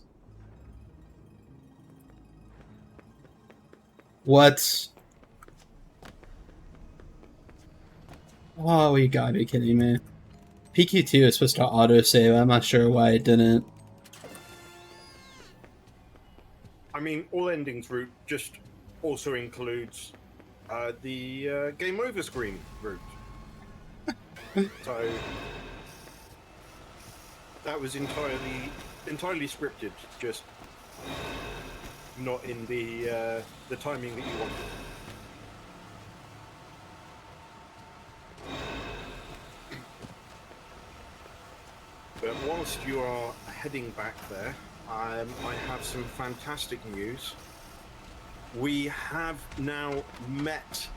What? Oh, you gotta be kidding me. PQ2 is supposed to autosave. I'm not sure why it didn't. I mean, all endings route just also includes the game over screen route. So that was entirely scripted, just not in the timing that you wanted. But whilst you are heading back there, I have some fantastic news. We have now met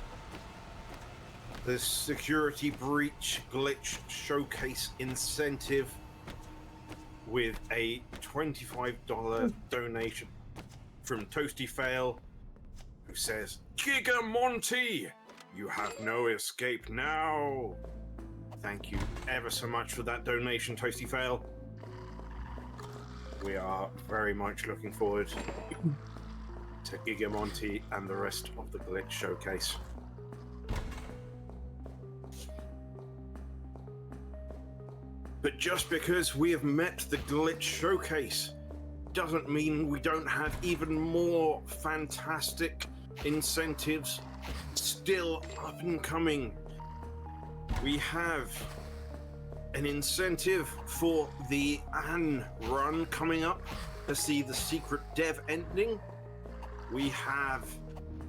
the security breach glitch showcase incentive with a $25 donation from Toasty Fail, who says, "Giga Monty, you have no escape now." Thank you ever so much for that donation, Toasty Fail. We are very much looking forward to Giga Monty and the rest of the glitch showcase. But just because we have met the glitch showcase doesn't mean we don't have even more fantastic incentives still up and coming. We have an incentive for the Anne run coming up to see the secret dev ending. We have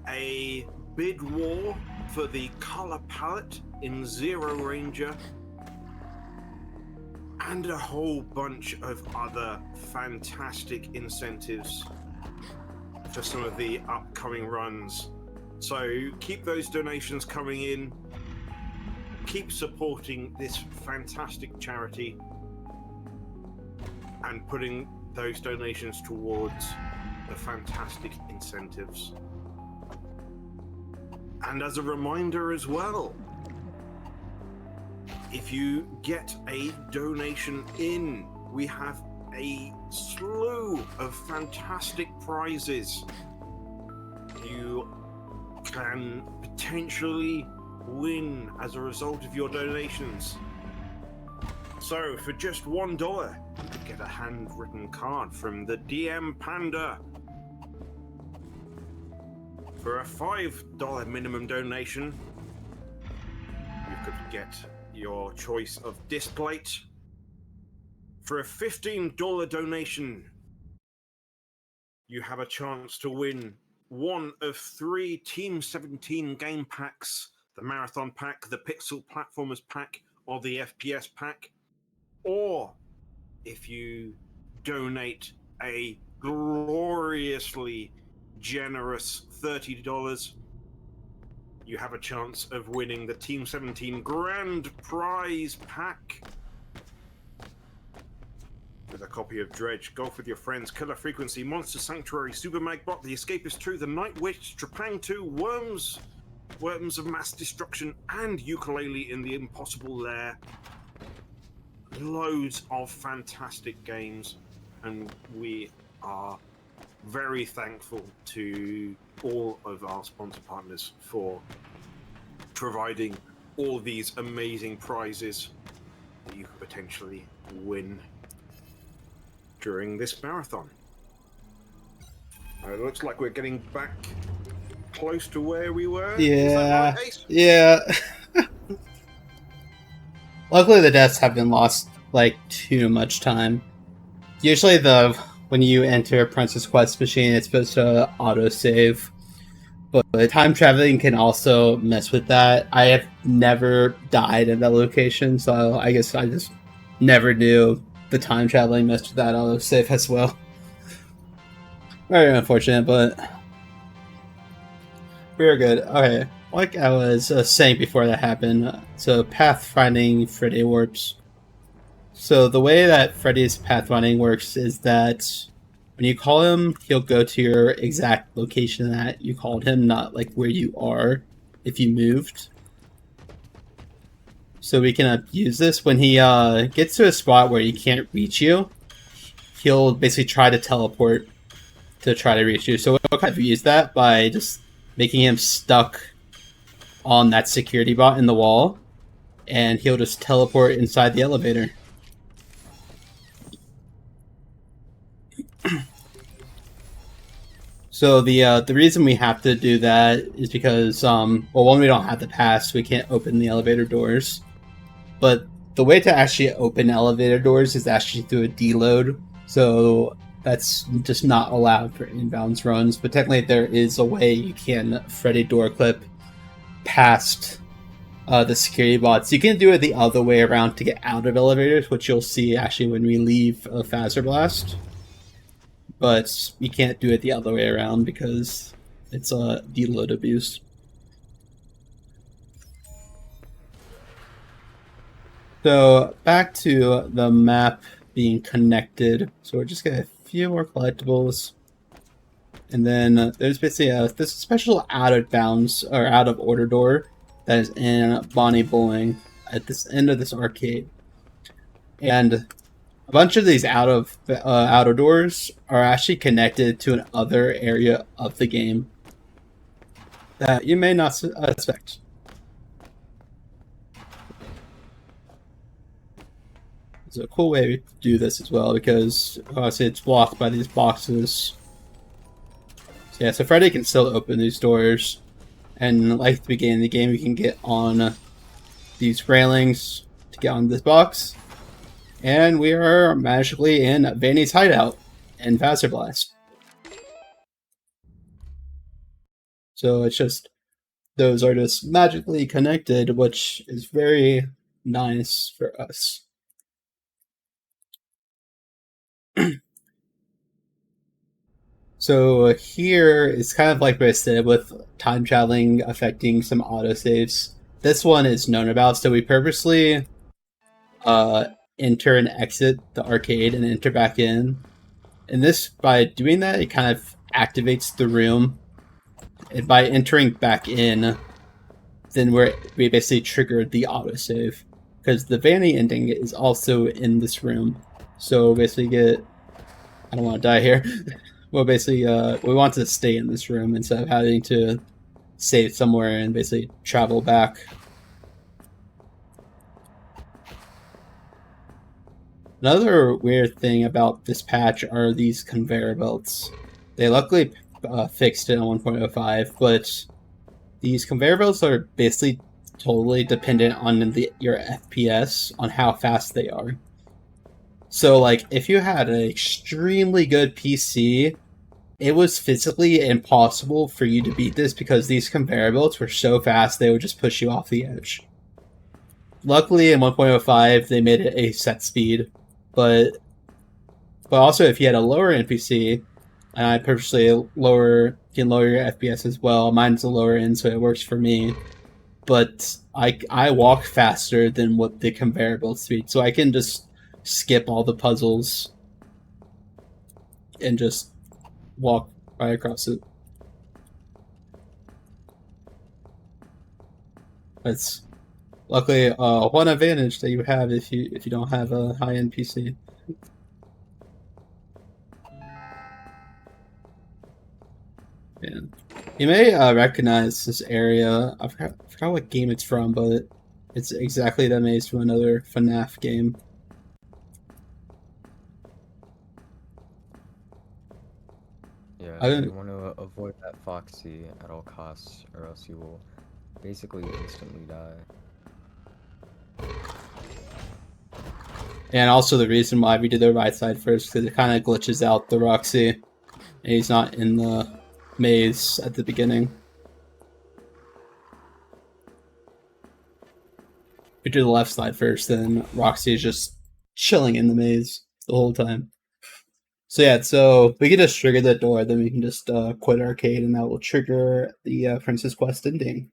a bid war for the color palette in Zero Ranger, and a whole bunch of other fantastic incentives for some of the upcoming runs. So keep those donations coming in. Keep supporting this fantastic charity and putting those donations towards the fantastic incentives. And as a reminder as well, if you get a donation in, we have a slew of fantastic prizes. You can potentially win as a result of your donations. So for just $1, you could get a handwritten card from the DM Panda. For a $5 minimum donation, you could get your choice of disc plate. For a $15 donation, you have a chance to win one of 3 Team 17 game packs: the Marathon pack, the Pixel Platformers pack, or the FPS pack. Or if you donate a gloriously generous $30, you have a chance of winning the Team 17 Grand Prize Pack with a copy of Dredge, Golf with Your Friends, Killer Frequency, Monster Sanctuary, Super Magbot, The Escapist 2, The Night Witch, Trepang 2, Worms of Mass Destruction, and Ukulele in the Impossible Lair. Loads of fantastic games, and we are very thankful to all of our sponsor partners for providing all these amazing prizes that you could potentially win during this marathon. It looks like we're getting back close to where we were. Yeah. Is that right, Ace? Yeah. Luckily, the deaths haven't lost like too much time. Usually, when you enter Princess Quest machine, it's supposed to autosave, but time traveling can also mess with that. I have never died at that location, so I guess I just never knew the time traveling messed with that autosave as well. Very unfortunate, but we're good. Okay, like I was saying before that happened, so pathfinding Freddy warps. So the way that Freddy's pathfinding works is that when you call him, he'll go to your exact location that you called him, not like where you are if you moved. So we can use this when he gets to a spot where he can't reach you. He'll basically try to teleport to try to reach you. So we'll kind of use that by just making him stuck on that security bot in the wall, and he'll just teleport inside the elevator. So the reason we have to do that is because well, one, we don't have the pass, we can't open the elevator doors. But the way to actually open elevator doors is actually through a deload. So that's just not allowed for inbounds runs. But technically, there is a way you can Freddy door clip past the security bots. You can do it the other way around to get out of elevators, which you'll see actually when we leave a Phaser Blast. But you can't do it the other way around because it's a deload abuse. So back to the map being connected. So we're just getting a few more collectibles. And then there's basically this special out of bounds or out of order door that is in Bonnie Bowling at this end of this arcade. And a bunch of these out of doors are actually connected to another area of the game that you may not expect. It's a cool way to do this as well because obviously it's blocked by these boxes. So yeah, so Freddy can still open these doors, and like at the beginning of the game, you can get on these railings to get on this box, and we are magically in Vanny's hideout in Phaser Blast. So it's just those are just magically connected, which is very nice for us. So here is kind of like what I said with time traveling affecting some autosaves. This one is known about, so we purposely enter and exit the arcade and enter back in. And this, by doing that, it kind of activates the room. And by entering back in, then we basically triggered the autosave. Because the Vanny ending is also in this room. So basically I don't want to die here. Well, basically, we want to stay in this room instead of having to save somewhere and basically travel back. Another weird thing about this patch are these conveyor belts. They luckily fixed it on 1.05, but these conveyor belts are basically totally dependent on your FPS, on how fast they are. So, like, if you had an extremely good PC, it was physically impossible for you to beat this because these conveyor belts were so fast they would just push you off the edge. Luckily, in 1.05, they made it a set speed, but also if you had a lower NPC, and I purposely can lower your FPS as well. Mine's a lower end, so it works for me. But I walk faster than what the conveyor belt speed, so I can just skip all the puzzles and just walk right across it. That's luckily one advantage that you have if you don't have a high-end PC. Yeah. You may recognize this area. I forgot what game it's from, but it's exactly that maze from another FNAF game. Yeah, you want to avoid that Foxy at all costs, or else you will basically instantly die. And also the reason why we did the right side first, because it kind of glitches out the Roxy, and he's not in the maze at the beginning. We do the left side first, then Roxy is just chilling in the maze the whole time. So yeah, so we can just trigger that door, then we can just quit arcade, and that will trigger the Princess Quest ending.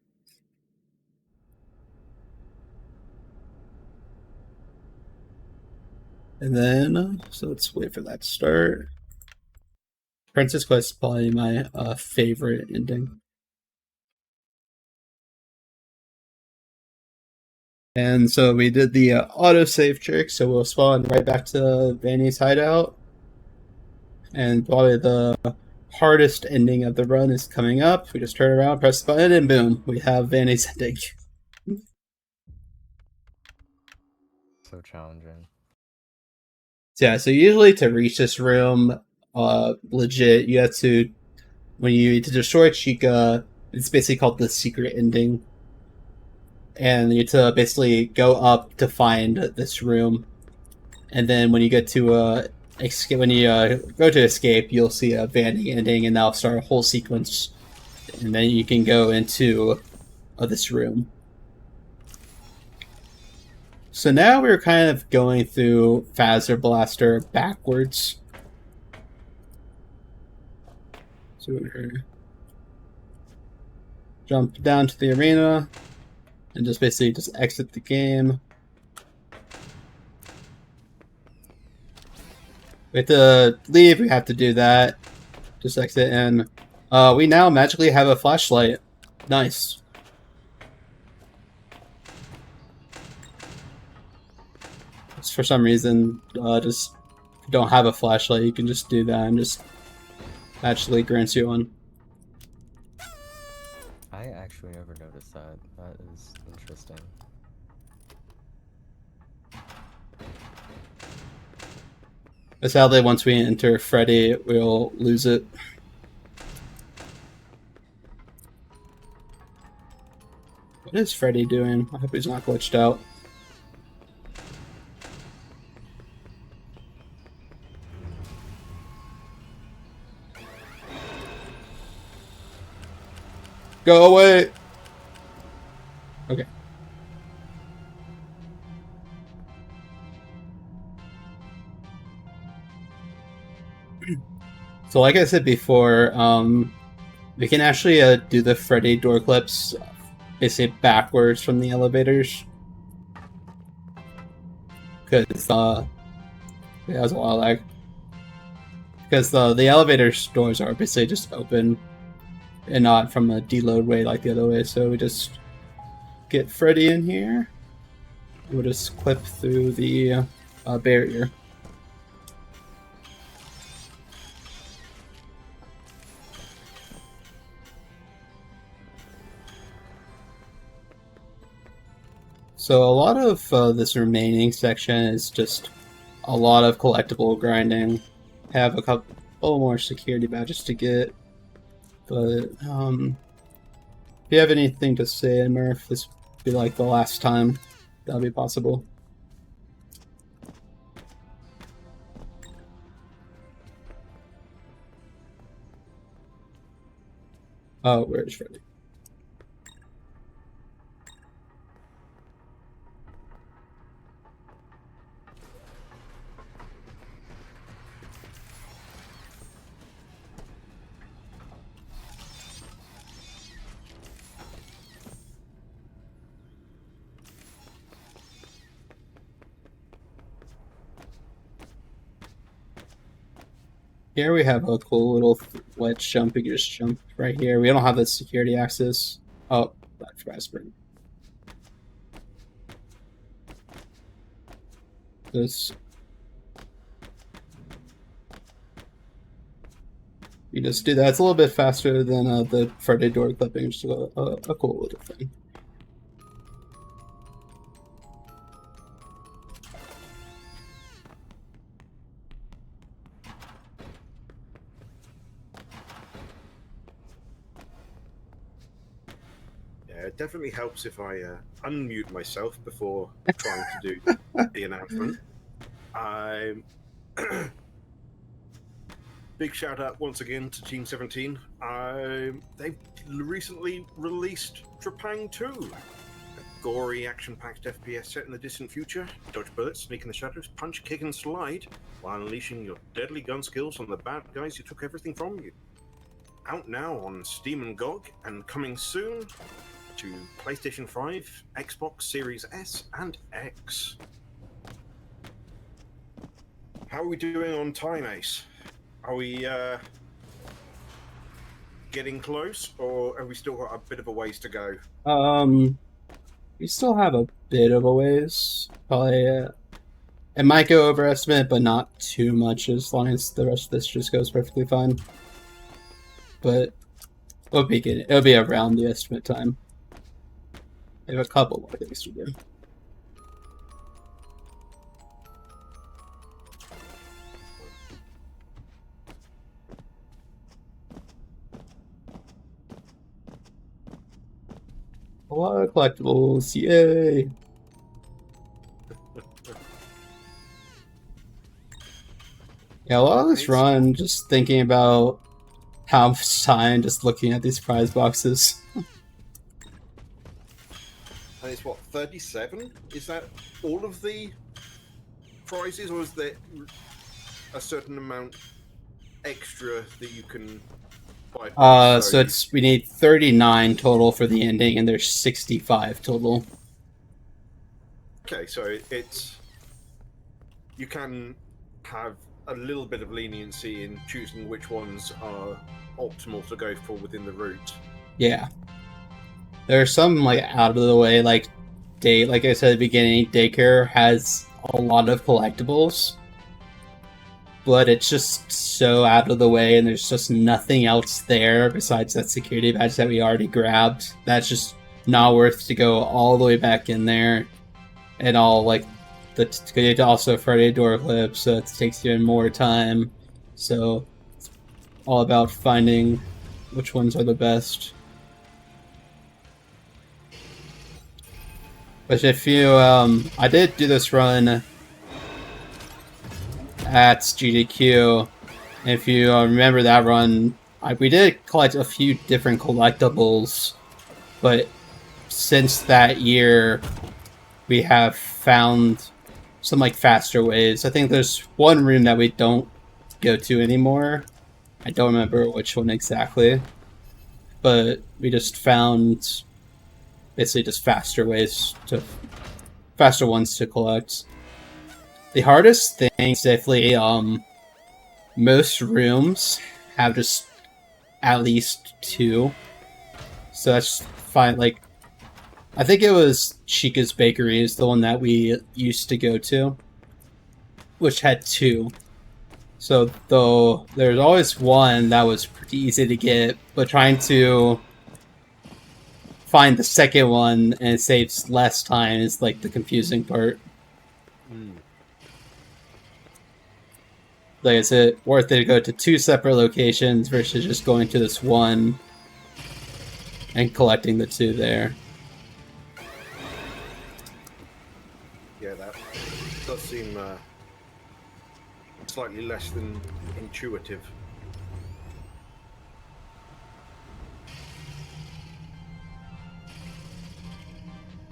And then, so let's wait for that to start. Princess Quest is probably my favorite ending. And so we did the autosave trick, so we'll spawn right back to Vanny's hideout. And probably the hardest ending of the run is coming up. We just turn around, press the button, and boom, we have Vanny's ending. So challenging. Yeah, so usually to reach this room, legit, you have to when you to destroy Chica, it's basically called the secret ending, and you have to basically go up to find this room, and then when you get to when you go to escape, you'll see a vanity ending, and that'll start a whole sequence, and then you can go into this room. So now we're kind of going through Phaser Blaster backwards. So we're jump down to the arena and just basically just exit the game. We have to leave, we have to do that. Just exit, and we now magically have a flashlight. Nice. Just for some reason, just if you don't have a flashlight, you can just do that and just magically grants you one. I actually never noticed that. That is interesting. But sadly, once we enter Freddy, we'll lose it. What is Freddy doing? I hope he's not glitched out. Go away! Okay. So like I said before, we can actually do the Freddy door clips basically backwards from the elevators. Because, yeah, that was a lot of lag. Because the elevator's doors are basically just open and not from a deload way like the other way. So we just get Freddy in here. We'll just clip through the barrier. So a lot of this remaining section is just a lot of collectible grinding. Have a couple more security badges to get, but if you have anything to say, Murph, this would be like the last time that'll be possible. Oh, where is Freddy? Here we have a cool little wedge jump. You can just jump right here. We don't have the security access. Oh, that's Raspberry. This. You just do that. It's a little bit faster than the Freddy door clipping. It's just a cool little thing. It definitely helps if I unmute myself before trying to do the announcement. Big shout out once again to Team 17. They've recently released Trepang 2, a gory, action-packed FPS set in the distant future. Dodge bullets, sneak in the shadows, punch, kick, and slide while unleashing your deadly gun skills on the bad guys who took everything from you. Out now on Steam and GOG, and coming soon to PlayStation 5, Xbox Series S, and X. How are we doing on time, Ace? Are we getting close, or have we still got a bit of a ways to go? We still have a bit of a ways. Probably, it might go over estimate, but not too much as long as the rest of this just goes perfectly fine. But it'll be around the estimate time. I have a couple more things to do. A lot of collectibles, yay! Yeah, a lot of this run, just thinking about how much time just looking at these prize boxes. And it's what, 37? Is that all of the prizes, or is there a certain amount extra that you can buy? So we need 39 total for the ending, and there's 65 total. Okay, so it's you can have a little bit of leniency in choosing which ones are optimal to go for within the route. Yeah. There are some like out of the way, like I said at the beginning, daycare has a lot of collectibles, but it's just so out of the way, and there's just nothing else there besides that security badge that we already grabbed. That's just not worth to go all the way back in there, and all like it's also Freddy door clip, so it takes even more time. So it's all about finding which ones are the best. But if you, I did do this run at GDQ. If you remember that run, we did collect a few different collectibles, but since that year, we have found some like faster ways. I think there's one room that we don't go to anymore. I don't remember which one exactly, but we just found basically just faster ones to collect. The hardest thing is definitely most rooms have just at least 2, so that's fine. Like I think it was Chica's Bakery is the one that we used to go to, which had 2. So though there's always one that was pretty easy to get, but trying to find the second one and it saves less time is like the confusing part. Like, is it worth it to go to 2 separate locations versus just going to this one and collecting the 2 there? Yeah, that does seem slightly less than intuitive.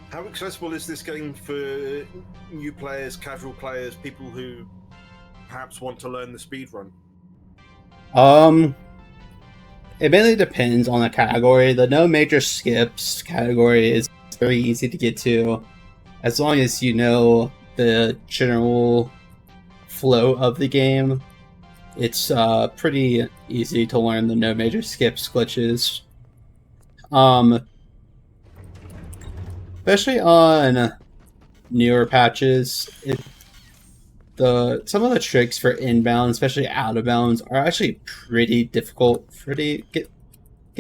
How accessible is this game for new players, casual players, people who perhaps want to learn the speedrun? It mainly depends on the category. The no major skips category is very easy to get to, as long as you know the general flow of the game. It's pretty easy to learn the no major skips glitches. Especially on newer patches, some of the tricks for inbound, especially out of bounds, are actually pretty difficult. Freddy, get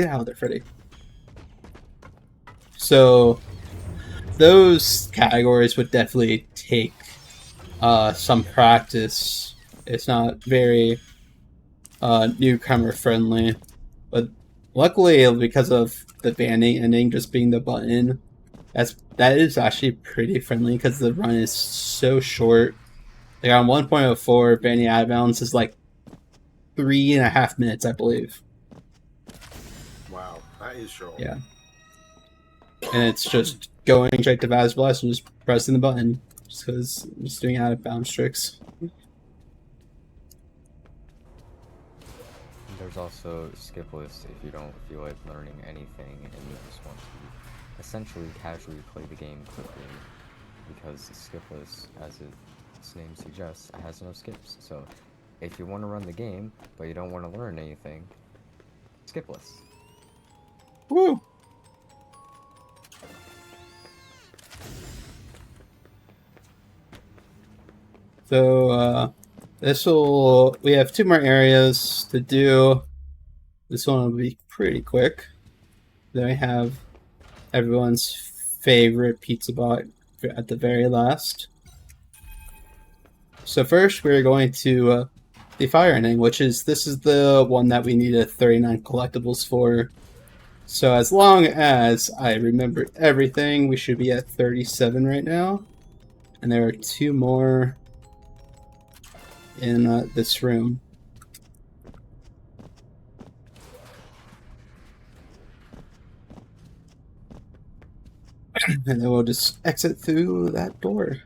out of there, Freddy. So those categories would definitely take some practice. It's not very newcomer friendly, but luckily because of the banding ending just being the button, that is actually pretty friendly because the run is so short. Like on 1.04, banding out of bounds is like 3.5 minutes, I believe. Wow, that is short. Yeah. And it's just going straight to Vaz Blast and just pressing the button. Just because I'm just doing out of bounds tricks. There's also skip lists if you don't feel like learning anything and you just want to essentially casually play the game quickly. Because the skip list, as its name suggests, has no skips. So if you want to run the game, but you don't want to learn anything, skip list. Woo! So, we have 2 more areas to do. This one will be pretty quick. Then we have everyone's favorite pizza bot at the very last. So first, we're going to the fire ending, this is the one that we needed 39 collectibles for. So as long as I remember everything, we should be at 37 right now. And there are 2 more in this room. And then we'll just exit through that door.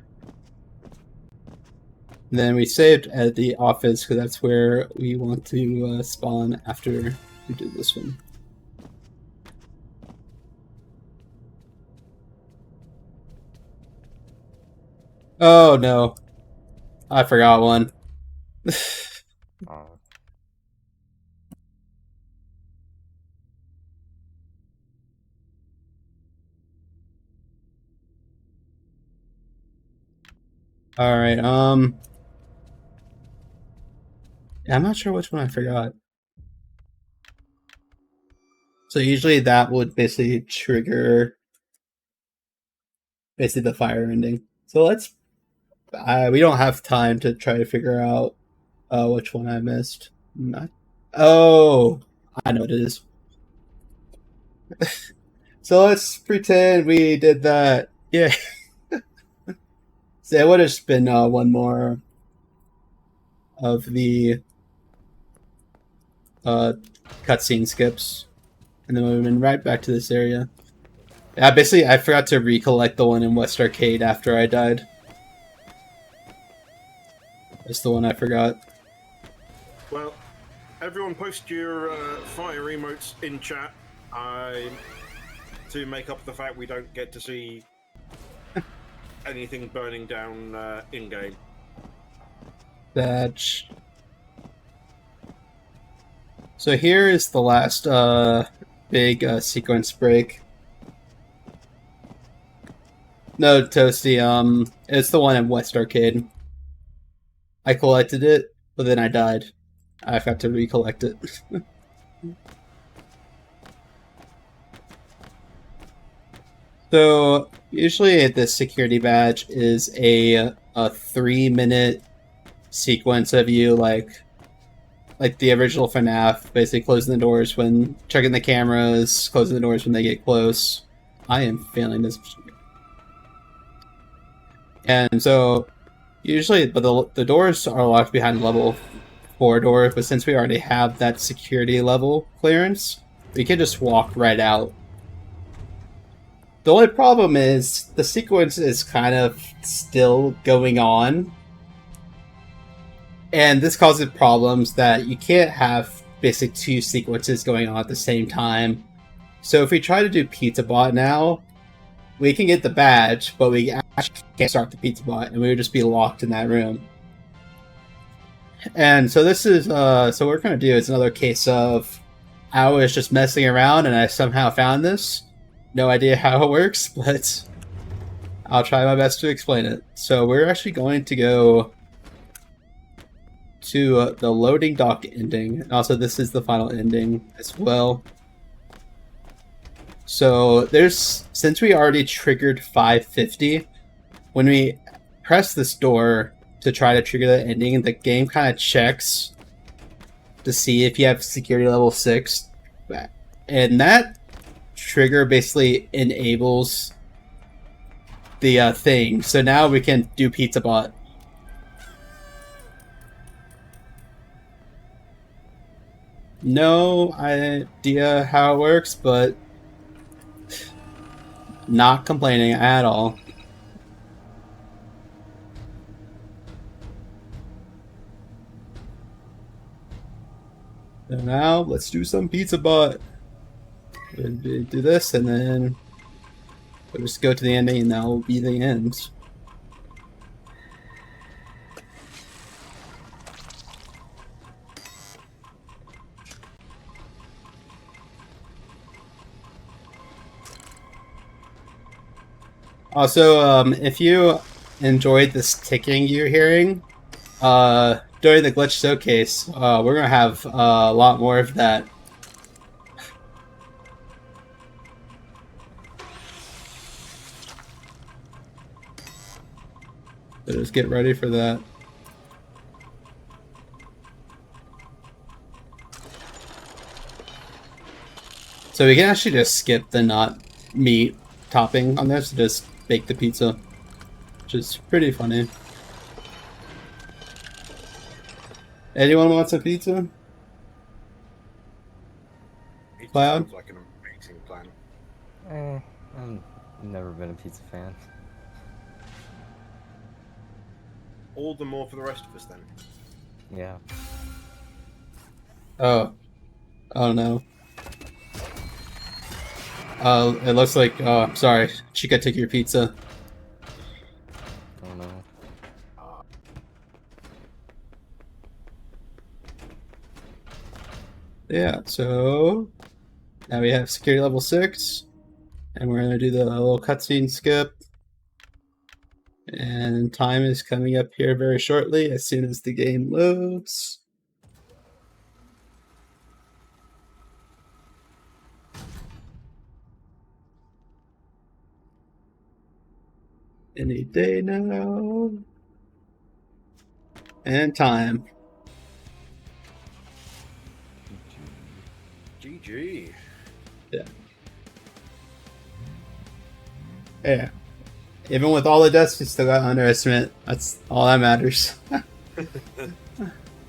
And then we saved at the office because that's where we want to spawn after we do this one. Oh no, I forgot one. Oh. Alright, yeah, I'm not sure which one I forgot. So usually that would basically trigger basically the fire ending. So let's we don't have time to try to figure out which one I missed. Oh, I know what it is. So let's pretend we did that. Yeah. So it would have been one more of the cutscene skips, and then we would have been right back to this area. Yeah, basically, I forgot to recollect the one in West Arcade after I died. That's the one I forgot. Well, everyone post your fire emotes in chat to make up the fact we don't get to see anything burning down in-game. Badge. So here is the last big sequence break. No, Toasty, it's the one in West Arcade. I collected it, but then I died. I forgot to recollect it. So usually this security badge is a 3-minute sequence of you like the original FNAF, basically closing the doors when checking the cameras, closing the doors when they get close. I am failing this. And so usually, but the doors are locked behind level 4 doors, but since we already have that security level clearance, we can just walk right out. The only problem is the sequence is kind of still going on, and this causes problems that you can't have basically 2 sequences going on at the same time. So if we try to do Pizza Bot now, we can get the badge, but we actually can't start the Pizza Bot, and we would just be locked in that room. And so this is, so what we're going to do is another case of I was just messing around and I somehow found this. No idea how it works, but I'll try my best to explain it. So we're actually going to go to the loading dock ending. And also, this is the final ending as well. So since we already triggered 550, when we press this door to try to trigger the ending, the game kind of checks to see if you have security level 6. And that trigger basically enables the thing. So now we can do Pizza Bot. No idea how it works, but not complaining at all. So now let's do some Pizza Bot. We'll do this, and then we'll just go to the ending, and that will be the end. Also, if you enjoyed this ticking you're hearing, during the glitch showcase, we're gonna have a lot more of that. So just get ready for that. So we can actually just skip the not meat topping on this, just bake the pizza, which is pretty funny. Anyone wants a pizza? It Cloud? sounds like an amazing plan. I've never been a pizza fan. All the more for the rest of us then. Yeah. Oh. Oh no. It looks like, oh, sorry. Chica took your pizza. Oh no. Yeah, so now we have security level 6, and we're gonna do the little cutscene skip. And time is coming up here very shortly as soon as the game loads. Any day now. And time. GG. Yeah. Even with all the deaths, we still got underestimate. That's all that matters.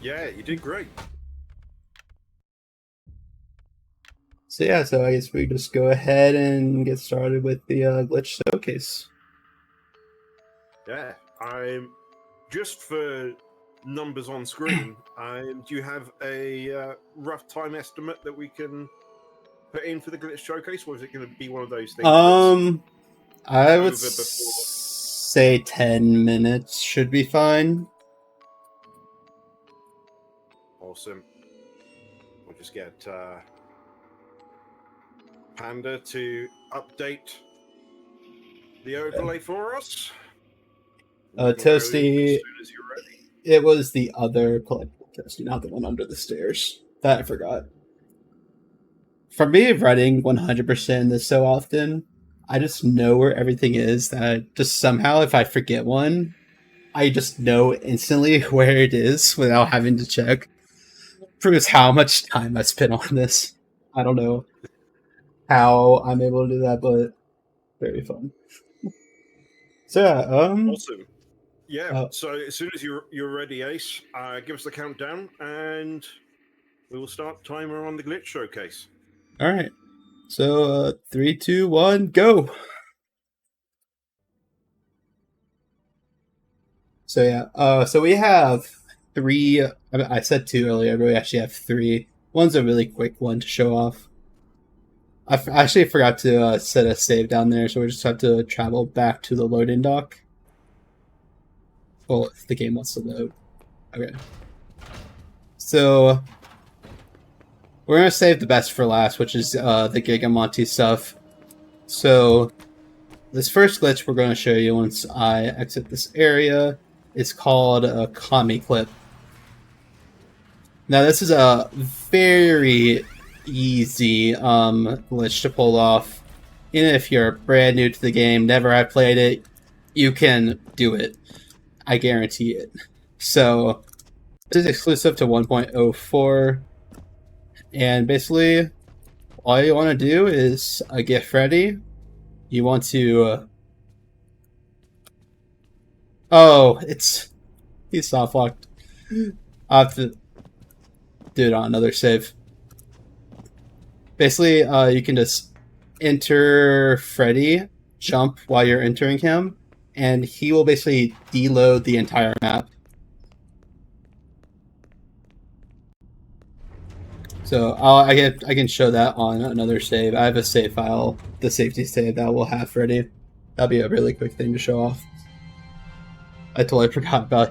Yeah, you did great. So yeah, so I guess we just go ahead and get started with the glitch showcase. Yeah, I'm just for numbers on screen. Do you have a rough time estimate that we can put in for the glitch showcase, or is it going to be one of those things? I would over before- say 10 minutes should be fine. Awesome. We'll just get Panda to update the overlay for us. We can go as Toasty, soon as you're ready. it was the other collectible Toasty, not the one under the stairs. That I forgot. For me, running 100% this so often, I just know where everything is. That just somehow, if I forget one, I just know instantly where it is without having to check. Proves how much time I spent on this. I don't know how I'm able to do that, but very fun. So yeah, Awesome. Yeah. So as soon as you're ready, Ace, give us the countdown, and we will start timer on the glitch showcase. all right. So 3, 2, 1, go. So yeah, so we have 3. I said 2 earlier, but we actually have 3. One's a really quick one to show off. I actually forgot to set a save down there, so we just have to travel back to the loading dock. Well, if the game wants to load. Okay. So we're gonna save the best for last, which is the Gigamonty stuff. So this first glitch we're going to show you once I exit this area is called a Kami Clip. Now this is a very easy glitch to pull off. Even if you're brand new to the game, never have played it, you can do it. I guarantee it. So this is exclusive to 1.04, and basically all you want to do is get Freddy. You want to oh, he's soft locked. I'll have to do it on another save. Basically, you can just enter Freddy, jump while you're entering him, and he will basically deload the entire map. So I can show that on another save. I have a save file, the safety save that will have Freddy. That'll be a really quick thing to show off. I totally forgot about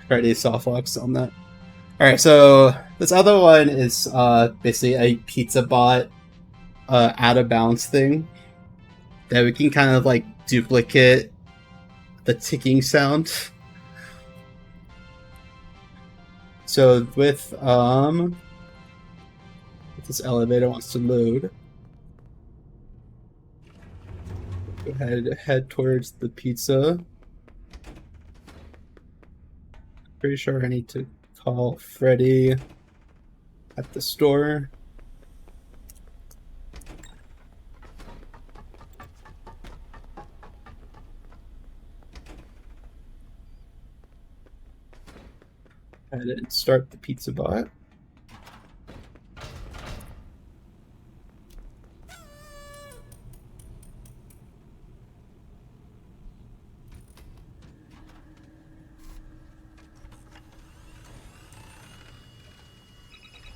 Freddy's softlocks on that. Alright, so this other one is basically a pizza bot out of bounds thing that we can kind of like duplicate the ticking sound. So with if this elevator wants to load, go ahead and head towards the pizza. Pretty sure I need to call Freddy at the store. ahead and start the pizza bot.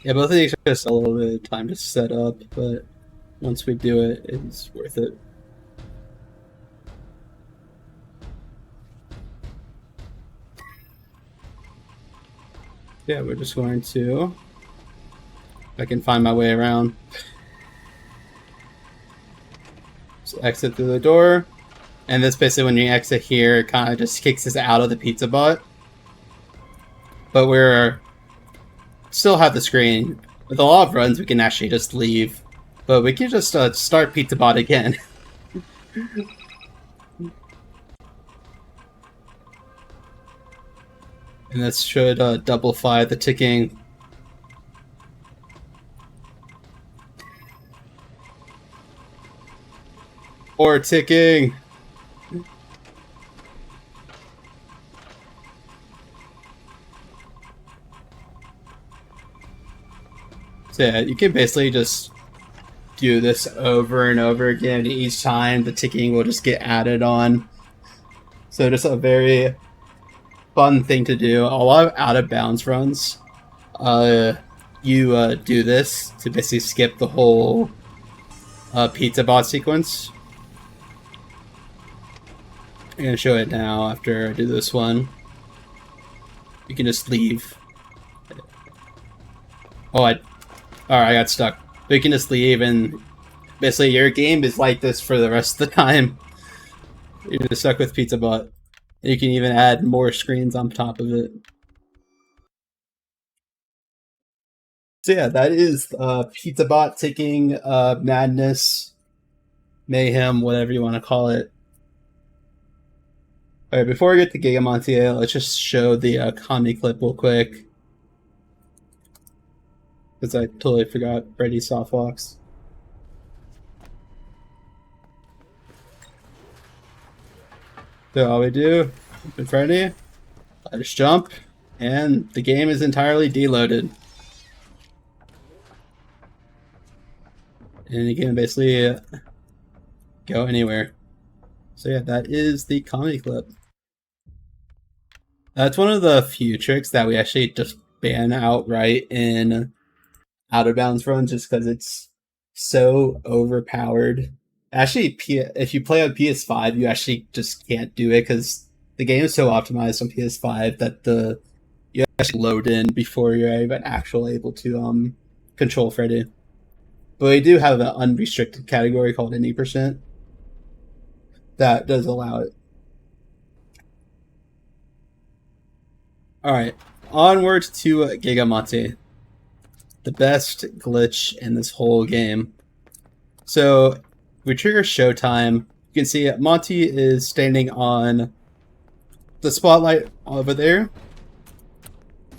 Yeah, both of these are just a little bit of time to set up, but once we do it, it's worth it. Yeah, we're just going to... I can find my way around. So exit through the door. And this basically, when you exit here, it kind of just kicks us out of the pizza bot. But we're... still have the screen. With a lot of runs, we can actually just leave. But we can just start pizza bot again. And this should double-fly the ticking. Or ticking. So yeah, you can basically just do this over and over again. Each time the ticking will just get added on. So just a very fun thing to do. A lot of out of bounds runs, you do this to basically skip the whole pizza bot sequence. I'm gonna show it now after I do this one. You can just leave. Alright, I got stuck. But you can just leave, and basically your game is like this for the rest of the time. You're just stuck with pizza bot. You can even add more screens on top of it. So yeah, that is pizza bot ticking madness, mayhem, whatever you want to call it. Alright, before we get to Gigamontier, let's just show the comedy clip real quick. Because I totally forgot Freddy softwalks. So all we do, open Freddy, I just jump, and the game is entirely deloaded. And you can basically go anywhere. So yeah, that is the comedy clip. That's one of the few tricks that we actually just ban outright in out of bounds runs, just because it's so overpowered. Actually, if you play on PS5, you actually just can't do it because the game is so optimized on PS5 that you actually load in before you're even actually able to control Freddy. But we do have an unrestricted category called any % that does allow it. Alright, onwards to Gigamonti. The best glitch in this whole game. So, we trigger showtime. You can see Monty is standing on the spotlight over there.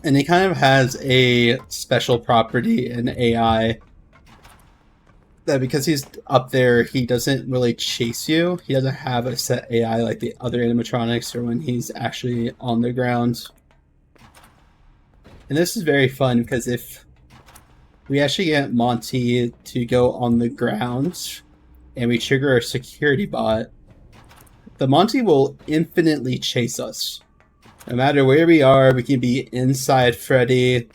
And he kind of has a special property in AI that because he's up there, he doesn't really chase you. He doesn't have a set AI like the other animatronics or when he's actually on the ground. And this is very fun because if we actually get Monty to go on the ground and we trigger our security bot, the Monty will infinitely chase us. No matter where we are, we can be inside Freddy.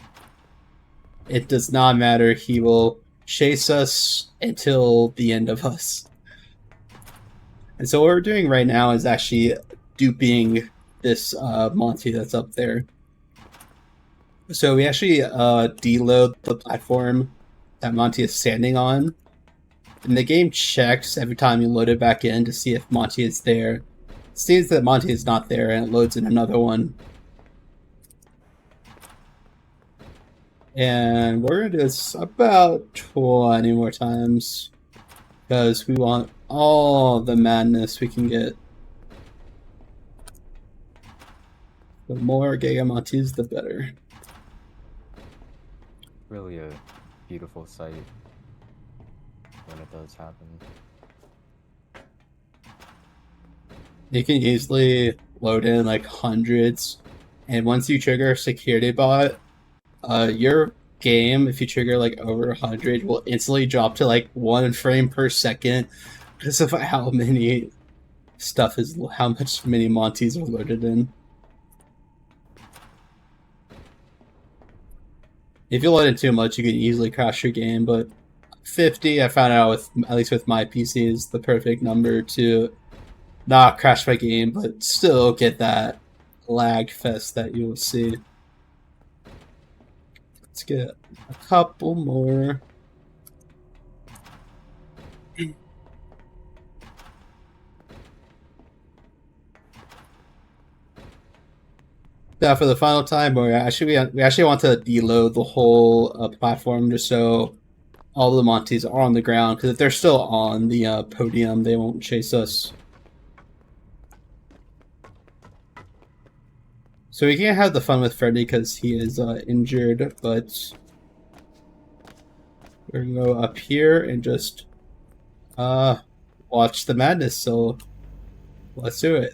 It does not matter. He will chase us until the end of us. And so what we're doing right now is actually duping this Monty that's up there. So we actually deload the platform that Monty is standing on. And the game checks every time you load it back in to see if Monty is there. It sees that Monty is not there and it loads in another one. And we're going to do this about 20 more times. Because we want all the madness we can get. The more Gigamontis, the better. Really a beautiful sight when it does happen. You can easily load in like hundreds and once you trigger a security bot, your game, if you trigger like over 100, will instantly drop to like 1 frame per second because of how many how much many Monties are loaded in. If you load in too much, you can easily crash your game, but 50, I found out with, at least with my PC, is the perfect number to not crash my game, but still get that lag fest that you'll see. Let's get a couple more. Yeah, for the final time, we actually want to deload the whole platform just so all the Monties are on the ground, because if they're still on the podium, they won't chase us. So we can't have the fun with Freddy because he is injured, but we're gonna go up here and just watch the madness. So let's do it.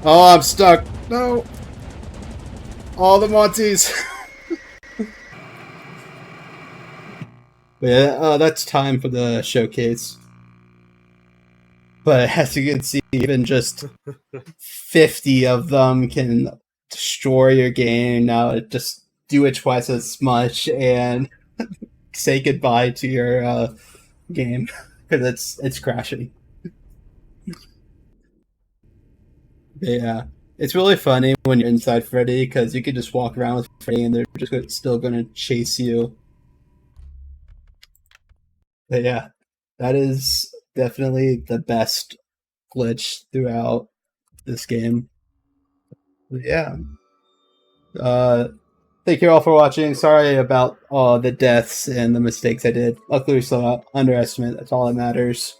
Oh, I'm stuck. No. All the Monties. But yeah, that's time for the showcase. But as you can see, even just 50 of them can destroy your game. Now just do it twice as much and say goodbye to your game because it's crashing. But yeah, it's really funny when you're inside Freddy because you could just walk around with Freddy and they're just still gonna chase you. But yeah, that is definitely the best glitch throughout this game. But yeah. Thank you all for watching. Sorry about all the deaths and the mistakes I did. Luckily, we still got underestimate. That's all that matters.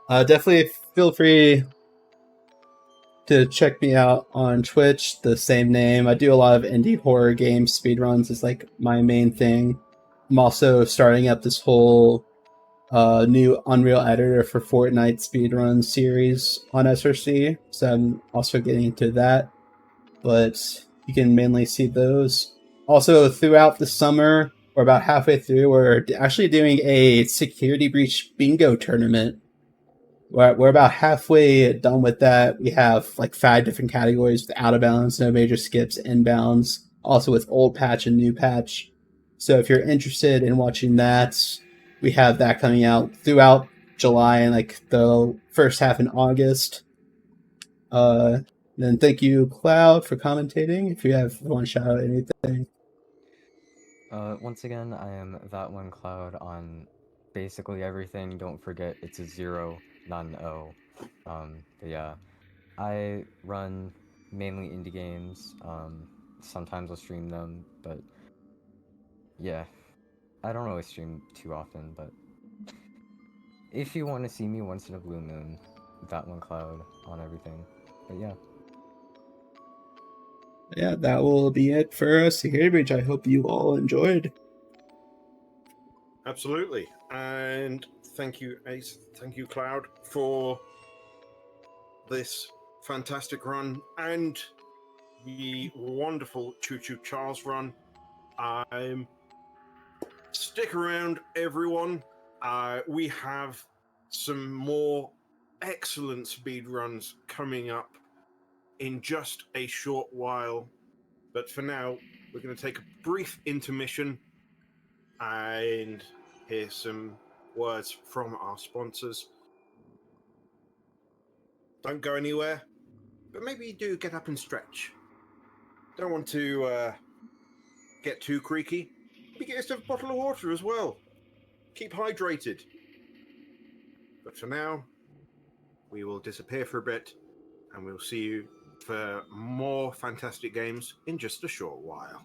Definitely feel free to check me out on Twitch, the same name. I do a lot of indie horror game speedruns. It's like my main thing. I'm also starting up this whole new Unreal editor for Fortnite speedrun series on SRC. So I'm also getting into that. But you can mainly see those. Also, throughout the summer, or about halfway through, we're actually doing a security breach bingo tournament. We're about halfway done with that. We have like 5 different categories with out of bounds, no major skips, inbounds, also with old patch and new patch. So if you're interested in watching that, we have that coming out throughout July and like the first half in August. Then thank you, Cloud, for commentating. If you want to shout out anything. Once again, I am that one Cloud on basically everything. Don't forget it's a 0, not an O. But yeah, I run mainly indie games. Sometimes I'll stream them, but yeah, I don't really stream too often. But if you want to see me once in a blue moon, that one Cloud on everything. But yeah. Yeah, that will be it for Security Breach. I hope you all enjoyed. Absolutely. And thank you, Ace. Thank you, Cloud, for this fantastic run and the wonderful Choo Choo Charles run. Stick around, everyone. We have some more excellent speed runs coming up in just a short while. But for now, we're going to take a brief intermission and hear some words from our sponsors. Don't go anywhere, but maybe do get up and stretch. Don't want to get too creaky. Maybe get yourself a bottle of water as well. Keep hydrated. But for now, we will disappear for a bit, and we'll see you for more fantastic games in just a short while.